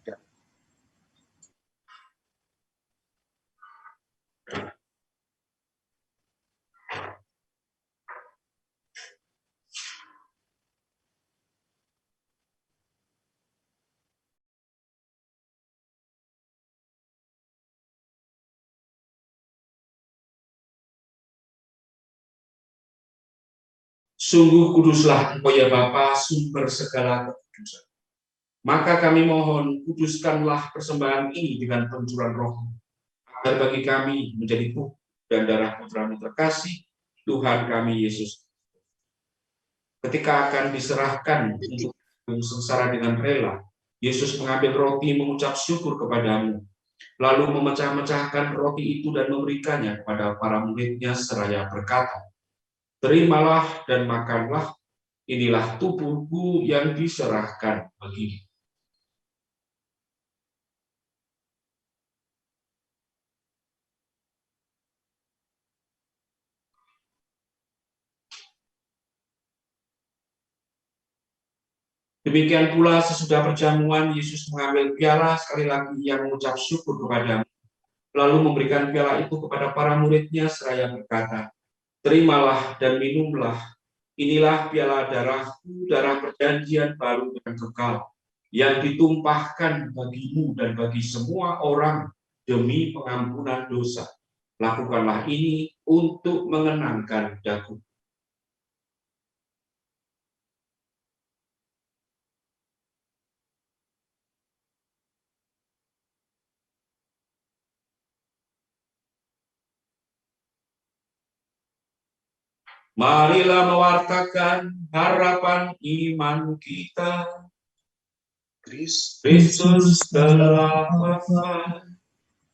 Sungguh kuduslah Engkau ya Bapa, sumber segala kekudusan. Maka kami mohon, kuduskanlah persembahan ini dengan pencurahan Roh, agar bagi kami menjadi tubuh dan darah Putra-Mu terkasih, Tuhan kami Yesus. Ketika akan diserahkan untuk sengsara dengan rela, Yesus mengambil roti, mengucap syukur kepadamu, lalu memecah-mecahkan roti itu dan memberikannya kepada para murid-Nya seraya berkata, "Terimalah dan makanlah, inilah tubuhku yang diserahkan bagimu." Demikian pula sesudah perjamuan, Yesus mengambil piala sekali lagi yang mengucap syukur kepadamu, lalu memberikan piala itu kepada para murid-Nya seraya berkata, "Terimalah dan minumlah, inilah piala darahku, darah perjanjian baru dan kekal, yang ditumpahkan bagimu dan bagi semua orang demi pengampunan dosa. Lakukanlah ini untuk mengenangkan daku." Marilah mewartakan harapan iman kita. Kristus telah wafat,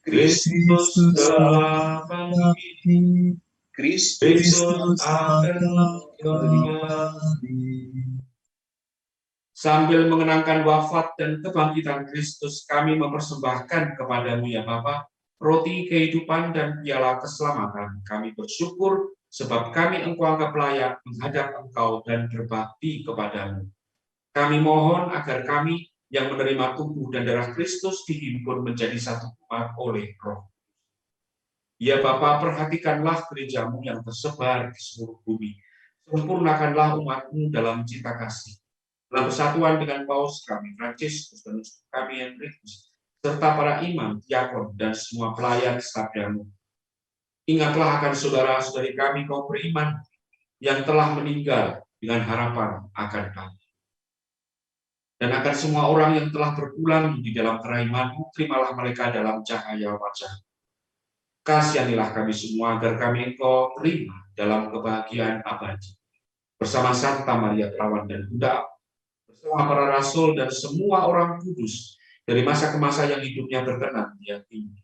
Kristus telah bangkit, Kristus akan kembali. Sambil mengenangkan wafat dan kebangkitan Kristus, kami mempersembahkan kepadamu ya Bapa, roti kehidupan dan piala keselamatan. Kami bersyukur sebab kami Engkau anggap layak menghadap Engkau dan berbakti kepadamu. Kami mohon agar kami yang menerima tubuh dan darah Kristus dihimpun menjadi satu umat oleh Roh. Ya Bapa, perhatikanlah gerejamu yang tersebar di seluruh bumi. Sempurnakanlah umat-Mu dalam cinta kasih. Dalam persatuan dengan Paus kami, Fransiskus, dan kami Henrikus, serta para imam, diakon, dan semua pelayan sabdamu. Ingatlah akan saudara-saudari kami kaum beriman yang telah meninggal dengan harapan akan kami. Dan akan semua orang yang telah berpulang di dalam keraiman-Mu, terimalah mereka dalam cahaya wajah. Kasihanilah kami semua agar kami Engkau terima dalam kebahagiaan abadi. Bersama Santa Maria Perawan dan Bunda, bersama para rasul dan semua orang kudus dari masa ke masa yang hidupnya berkenan di hati-Mu.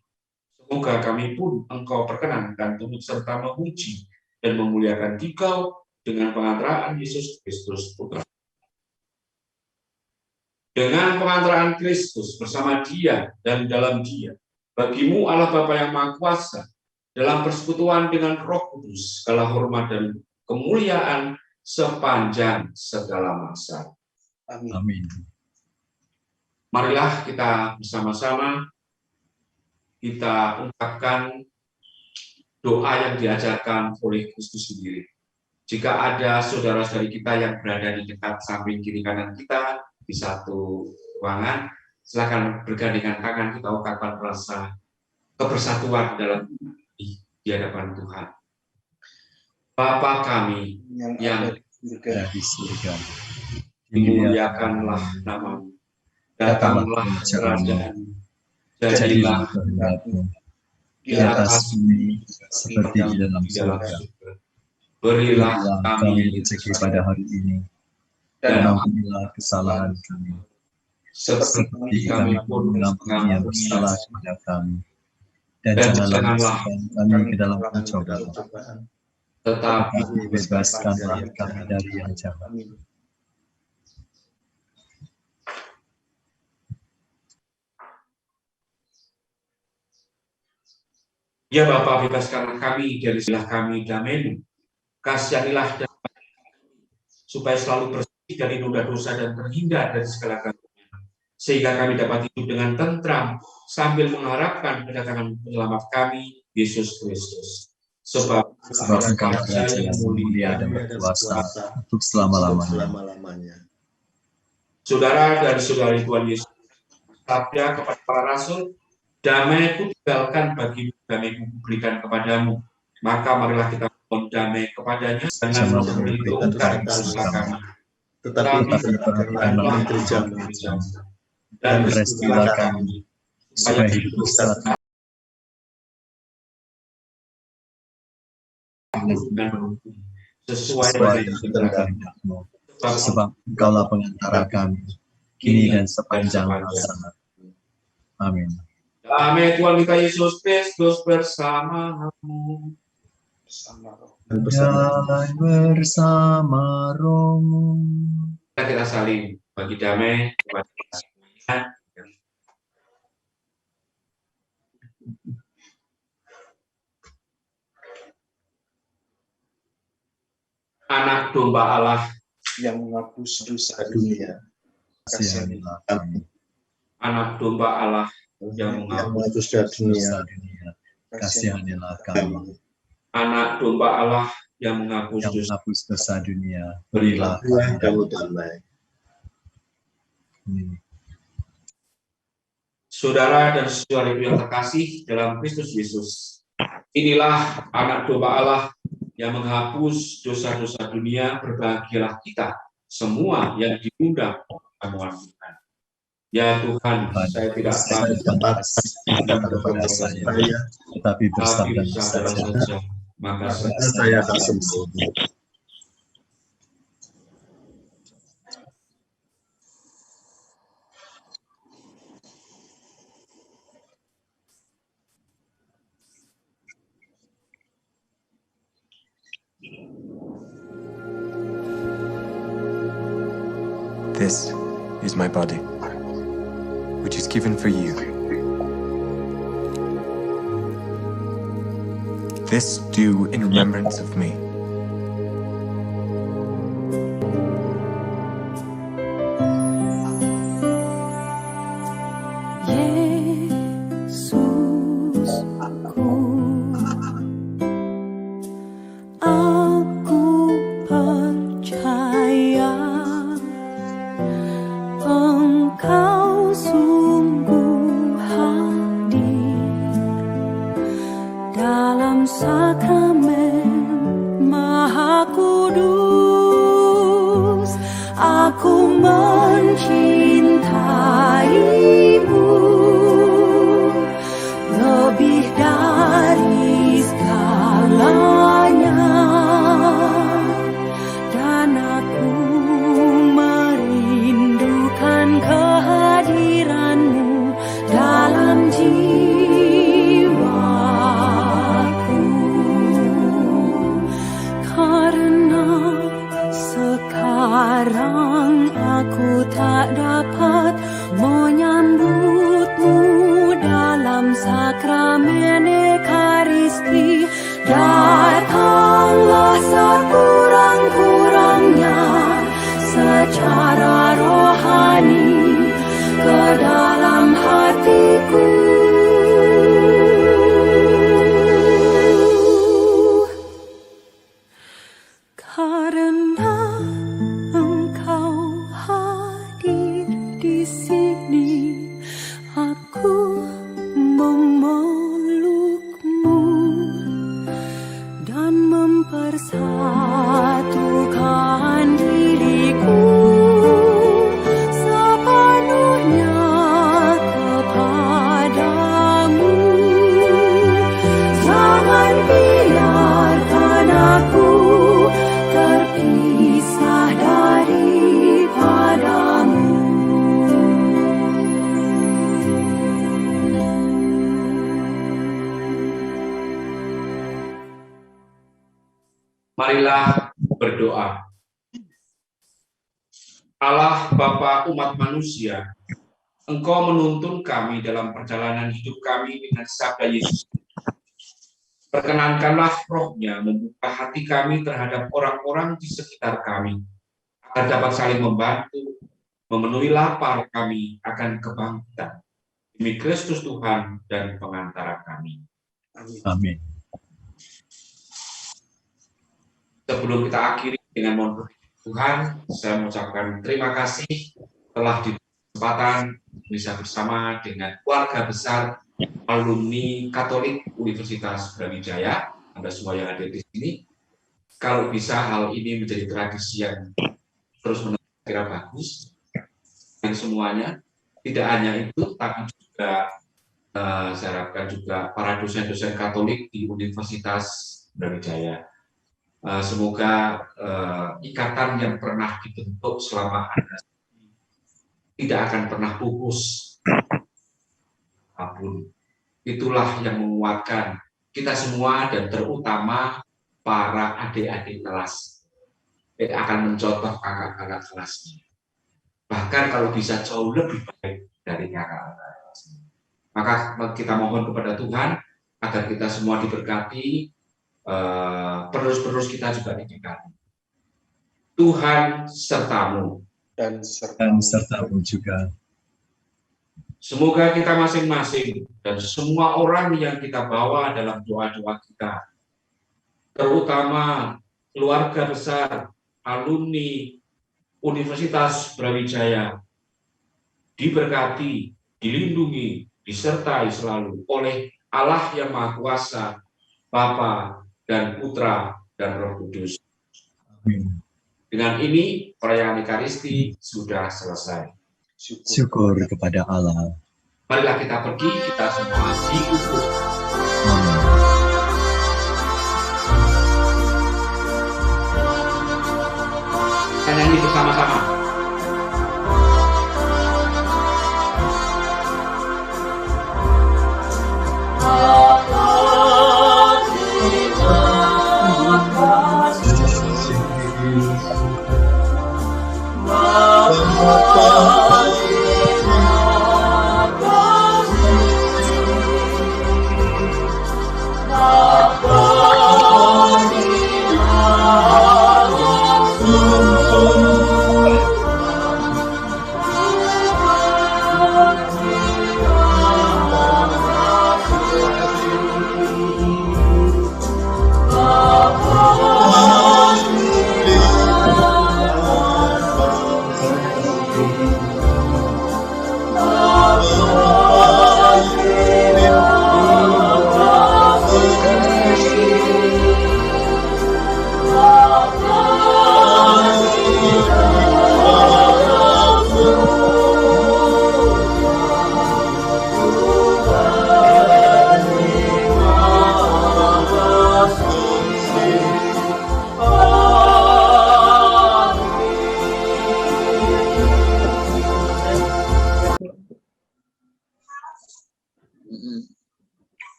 Semoga kami pun Engkau perkenankan turut serta memuji dan memuliakan Dikau dengan pengantaraan Yesus Kristus Putra. Dengan pengantaraan Kristus bersama Dia dan dalam Dia, bagimu Allah Bapa yang Maha Kuasa, dalam persekutuan dengan Roh Kudus, segala hormat dan kemuliaan sepanjang segala masa. Amin. Marilah kita bersama-sama kita ungkapkan doa yang diajarkan oleh Kristus sendiri. Jika ada saudara-saudari kita yang berada di dekat samping kiri kanan kita di satu ruangan, silakan bergandengan tangan, kita ungkapkan rasa kebersatuan dalam di hadapan Tuhan. Bapa kami yang di surga, dimuliakanlah namamu, datanglah kerajaan, jadilah kehendakmu di atas bumi seperti di dalam surga. Berilah kami rezeki pada hari ini, dan ampunilah kesalahan kami, seperti kami pun mengampuni yang bersalah kepada kami. Dan janganlah masukkan kami ke dalam pencobaan, tetapi bebaskanlah kami dari yang jahat. Ya Bapa, bebaskanlah kami dari silah kami damai-Mu. Kasihanilah dan supaya selalu bersih dari noda dosa dan terhindar dari segala gangguan, sehingga kami dapat hidup dengan tentram sambil mengharapkan kedatangan penyelamat kami, Yesus Kristus. Sebab Engkau kerajaan yang mulia dan berkuasa untuk selama-lamanya. Saudara dan saudari Tuhan Yesus, sabda kepada para rasul, damai-Ku tinggalkan bagimu, damai-Ku berikan kepadamu. Maka marilah kita mohon damai kepadanya, jangan memperhitungkan dosa kami, tetapi perhatikanlah kerja-Mu dan restuilah kami, supaya hidup bersama sesuai dengan kehendak-Mu. Sebab Engkaulah pengantara kami, kini dan sepanjang masa. Amin. Damai Tuhan kita Yesus Kristus bersamamu. Dan bersama rohmu. Kita saling bagi damai kepada kita. Anak domba Allah yang menghapus dosa dunia, kasihanilah kami. Anak domba Allah yang menghapus dosa dunia, kasihanilah kami. Anak domba Allah yang menghapus dosa dunia, berilah kamu damai. Saudara dan saudari yang terkasih dalam Kristus Yesus, inilah anak domba Allah yang menghapus dosa-dosa dunia. Berbahagialah kita semua yang diundang kepada Tuhan. Ya Tuhan, saya tidak kepada saya, tetapi bersabda saja, maka saya akan sembuh. This is my body, which is given for you. This do in remembrance of me. Kehadiranmu dalam jiwa. datanglah sekurang-kurangnya secara rohani ke dalam hatiku. Karena Engkau hadir di sini, aku memelukmu dan mempersatukan diriku sepenuhnya kepadamu. Jangan biarkan aku terpisah daripadamu. Marilah berdoa. Allah Bapa umat manusia, Engkau menuntun kami dalam perjalanan hidup kami dengan sabda Yesus. Perkenankanlah rohnya membuka hati kami terhadap orang-orang di sekitar kami, agar dapat saling membantu, memenuhi lapar kami akan kebangkitan. Demi Kristus Tuhan dan pengantara kami. Amin. Sebelum kita akhiri dengan mohon berdoa Tuhan, saya mengucapkan terima kasih telah diberi kesempatan bisa bersama dengan keluarga besar alumni Katolik Universitas Brawijaya, Anda semua yang ada di sini. Kalau bisa hal ini menjadi tradisi yang terus menerus kira bagus, dan semuanya tidak hanya itu, tapi juga saya harapkan juga para dosen-dosen Katolik di Universitas Brawijaya. Semoga ikatan yang pernah dibentuk selama Anda tidak akan pernah pupus. Apapun. Itulah yang menguatkan kita semua dan terutama para adik-adik kelas yang akan mencontoh kakak-kakak kelasnya. Bahkan kalau bisa jauh lebih baik dari kakak-kakak kelasnya. Maka kita mohon kepada Tuhan agar kita semua diberkati, penerus-penerus kita juga diberkati. Tuhan sertamu dan sertamu juga. Semoga kita masing-masing dan semua orang yang kita bawa dalam doa-doa kita, terutama keluarga besar alumni Universitas Brawijaya, diberkati, dilindungi, disertai selalu oleh Allah yang Maha Kuasa, Bapa dan Putra dan Roh Kudus. Amin. Dengan ini, perayaan Ekaristi sudah selesai. Syukur kepada Allah. Marilah kita pergi, kita semua diukur. Kita nyanyi bersama-sama.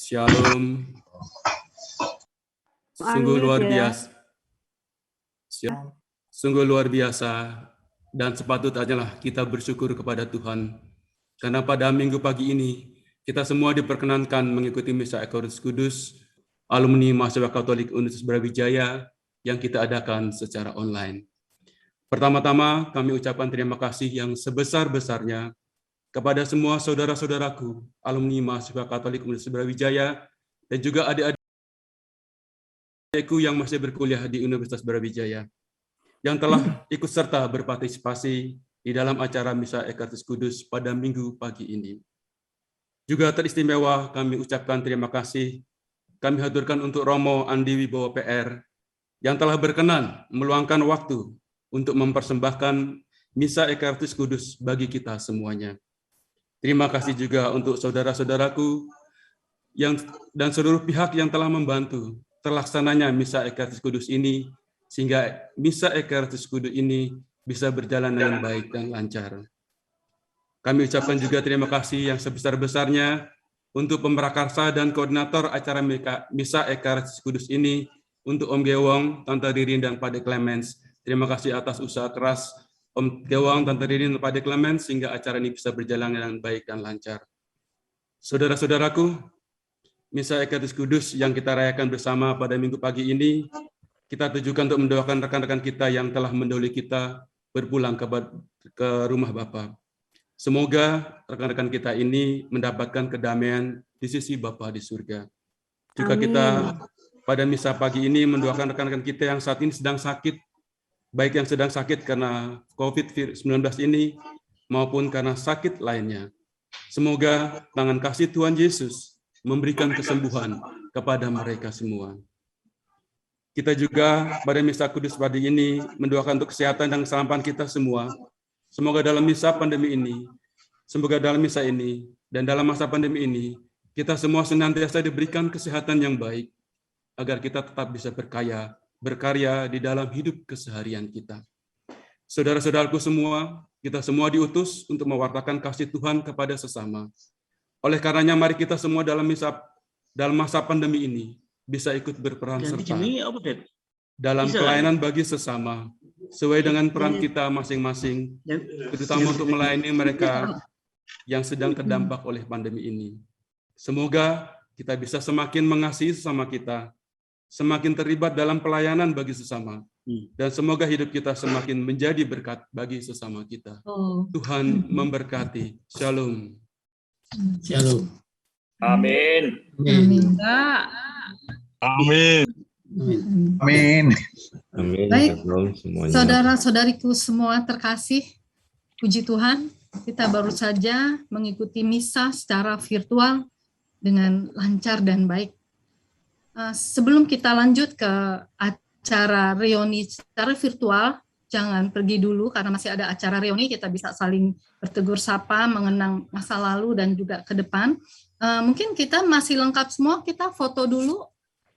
Shalom. Sungguh luar biasa. Sungguh luar biasa dan sepatutnya kita bersyukur kepada Tuhan karena pada minggu pagi ini kita semua diperkenankan mengikuti Misa Eucharistus Kudus alumni Mahasiswa Katolik Universitas Brawijaya yang kita adakan secara online. Pertama-tama kami ucapkan terima kasih yang sebesar-besarnya kepada semua saudara-saudaraku alumni Mahasiswa Katolik Universitas Brawijaya dan juga adik-adikku yang masih berkuliah di Universitas Brawijaya yang telah ikut serta berpartisipasi di dalam acara Misa Eucharistus Kudus pada Minggu pagi ini. Juga teristimewa kami ucapkan terima kasih kami haturkan untuk Romo Andi Wibowo PR yang telah berkenan meluangkan waktu untuk mempersembahkan Misa Eucharistus Kudus bagi kita semuanya. Terima kasih juga untuk saudara-saudaraku dan seluruh pihak yang telah membantu terlaksananya Misa Eucharistus Kudus ini, sehingga Misa Eucharistus Kudus ini bisa berjalan dengan baik dan lancar. Kami ucapkan juga terima kasih yang sebesar-besarnya untuk pemrakarsa dan koordinator acara Misa Eucharistus Kudus ini, untuk Om Gewong, Tante Ririn, dan Pak Clemens. Terima kasih atas usaha keras Om Gewong, Tante Ririn, dan Pak Clemens, sehingga acara ini bisa berjalan dengan baik dan lancar. Saudara-saudaraku, Misa Eucharistus Kudus yang kita rayakan bersama pada Minggu pagi ini, kita tujukan untuk mendoakan rekan-rekan kita yang telah mendahului kita berpulang ke rumah Bapa. Semoga rekan-rekan kita ini mendapatkan kedamaian di sisi Bapa di surga. Juga kita pada misa pagi ini mendoakan rekan-rekan kita yang saat ini sedang sakit, baik yang sedang sakit karena COVID-19 ini maupun karena sakit lainnya. Semoga tangan kasih Tuhan Yesus memberikan kesembuhan kepada mereka semua. Kita juga pada misa kudus pagi ini mendoakan untuk kesehatan dan keselamatan kita semua. Semoga dalam misa pandemi ini, semoga dalam misa ini dan dalam masa pandemi ini, kita semua senantiasa diberikan kesehatan yang baik, agar kita tetap bisa berkarya di dalam hidup keseharian kita. Saudara-saudaraku semua, kita semua diutus untuk mewartakan kasih Tuhan kepada sesama. Oleh karenanya, mari kita semua dalam masa pandemi ini bisa ikut berperan serta dalam pelayanan bagi sesama, sesuai dengan peran kita masing-masing, terutama untuk melayani mereka yang sedang terdampak oleh pandemi ini. Semoga kita bisa semakin mengasihi sesama kita, semakin terlibat dalam pelayanan bagi sesama, dan semoga hidup kita semakin menjadi berkat bagi sesama kita. Tuhan memberkati. Shalom. Shalom. Amin. Amin. Amin. Amin. Amin. Baik, Semuanya. saudara-saudariku semua terkasih, puji Tuhan, kita baru saja mengikuti misa secara virtual dengan lancar dan baik. Sebelum kita lanjut ke acara reuni secara virtual, jangan pergi dulu karena masih ada acara reuni, kita bisa saling bertegur sapa, mengenang masa lalu dan juga ke depan. Mungkin kita masih lengkap semua, kita foto dulu.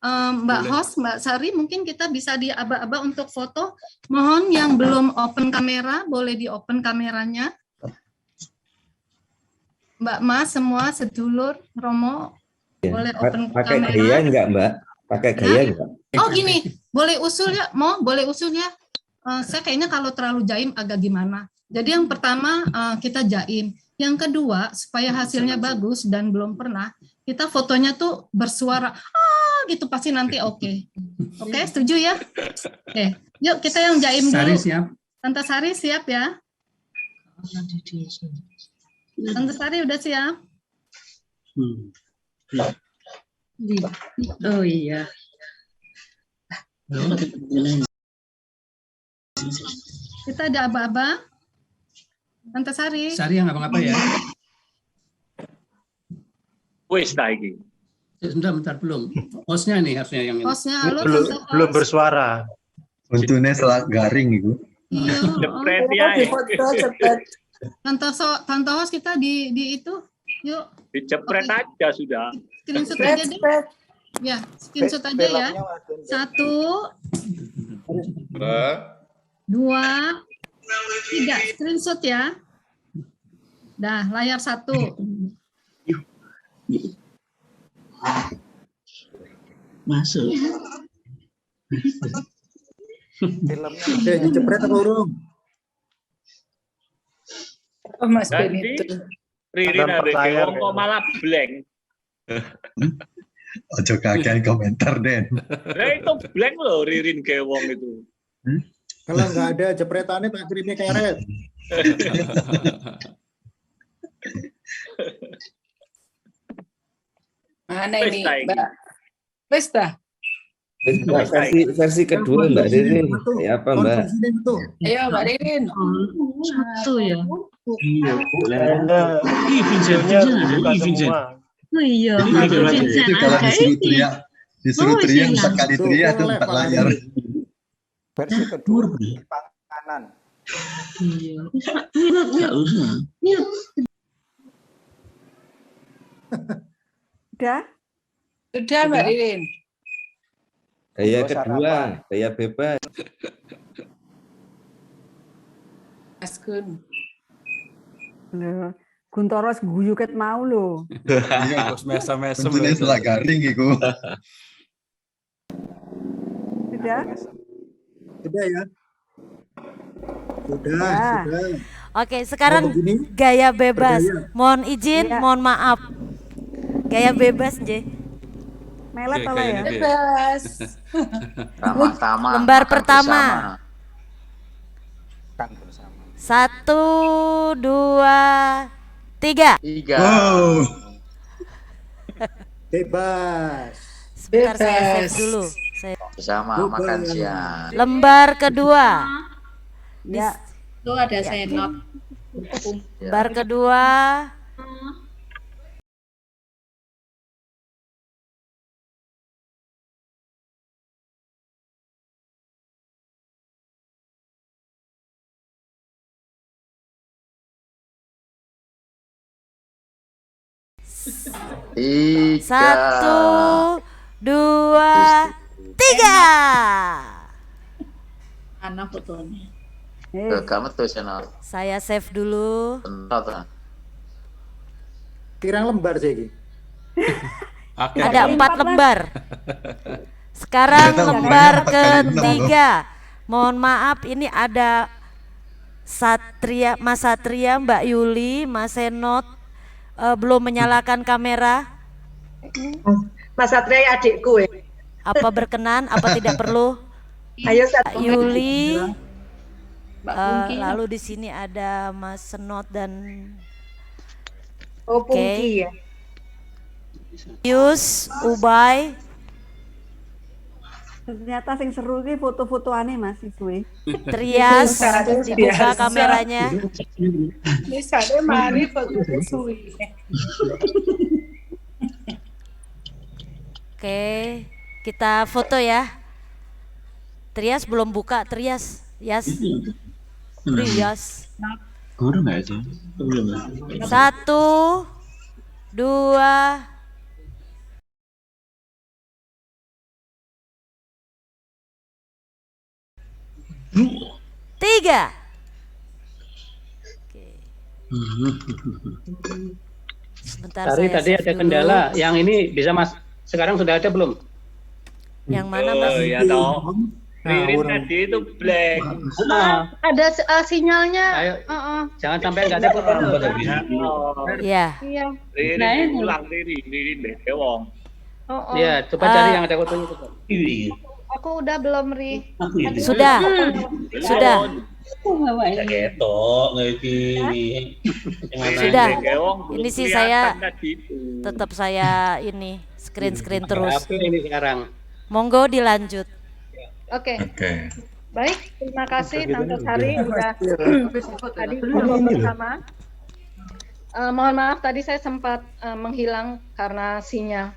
Mbak Host, Mbak Sari, mungkin kita bisa diaba-aba untuk foto. Mohon yang belum open kamera, boleh di open kameranya. Mbak Mas, semua sedulur, Romo, boleh open Pakai kamera. gaya enggak, Mbak? Pakai gaya enggak? Oh gini, boleh usul ya, boleh usul ya. Saya kayaknya kalau terlalu jaim agak gimana. Jadi yang pertama kita jaim. Yang kedua, supaya hasilnya bagus dan belum pernah, kita fotonya tuh bersuara, gitu pasti nanti oke. Oke, setuju ya? Oke, yuk kita yang jaim dulu. Sari siap. Tante Sari siap ya? Tante Sari udah siap? Oh iya. Kita ada aba-aba. Tante Sari. Sari yang ngapa-ngapa ya? Wis lagi. Bentar, belum. Hostnya nih harusnya yang ini. Hostnya, halo, belum bersuara. Untungnya selak garing itu. Jepret ya. Tante host kita di itu. Yuk. Dijepret aja sudah. Screenshot aja deh. Ya, screenshot aja ya. 1, 2, 3, screenshot ya. Dah, layar 1. Masuk. Jepret apa urung? Oh, Mas Benito. Ririn ambek Gewong kok malah blank. Ojo kakean komentar, Den. Lah itu blank loh Ririn Gewong itu. Kalau nggak ada jepretannya tak kirimnya karet. Mana ini, Mbak? Pesta. Versi kedua Mbak Ririn. Ya apa Mbak? Ayo Mbak Ririn. Satu ya. Iya, Vincentnya bukan semua. Oh iya, itu kalau disuruh teriak 4 kali teriak itu 4 layar. Versi kedua di kanan. Iya. Nggak usah. Udah? Sudah Mbak Ririn. Gaya kedua, gaya bebas. Mas Gun. Guntoros guyu ket mau lho. Iya, Gus mesem-mesem. Tentunya setelah garing iku. Sudah? Sudah ya. Sudah, Ya. sudah. Oke, sekarang begini? gaya bebas. Mohon izin, Iya. mohon maaf. Gaya bebas, J. Melet Oke, apa ya? kayaknya deh. Bebas. Tama-tama. Lembar makan pertama. bersama. Kan bersama. 1, 2, 3. 3. Wow. Bebas. Sebentar saya save Bebas. dulu. Bersama makan siang. Lembar kedua. Ya. Itu ada senop. Lembar kedua. Tiga. 1, 2, 3. Anak fotonya. Tuh, kamu tuh channel. Saya save dulu. Pirang lembar sih. Ada 4 lembar. Sekarang lembar ketiga. Mohon maaf, ini ada Satria, Mas Satria, Mbak Yuli, Mas Senot belum menyalakan kamera. Mas Satria adikku ya. Apa berkenan? Apa tidak perlu? Ayo Mbak Yuli. Pungki. Lalu di sini ada Mas Senot dan Oh, Pungki ya. Yus, Ubay. Ternyata sing seru ki foto-fotoane Mas Iswe. Trias, dibuka kameranya. Misalnya mari foto suwi. Oke, kita foto ya. Trias belum buka, Trias. Yas. Trias. Guru nggak sih? Belum. 1, 2, 3. Sebentar Tari saya tadi save ada dulu. kendala. Yang ini bisa Mas. Sekarang sudah ada belum? Yang mana Mas? Oh ya toh. Ririn tadi itu blank. Ada sinyalnya. Ayo. Jangan sampai nggak ada foto. Iya. Iya. Ririn ulang Ririn deh, Gewong. Iya, coba cari yang ada fotonya. Aku udah belum ri. Sudah. Sudah. Ketok nggak gini. Sudah. Ini sih saya tetap saya ini screen terus. Ini sekarang. Monggo dilanjut. Oke. Oke. Baik, terima kasih Tante Sari udah tadi foto bersama. Mohon maaf tadi saya sempat menghilang karena sinyal.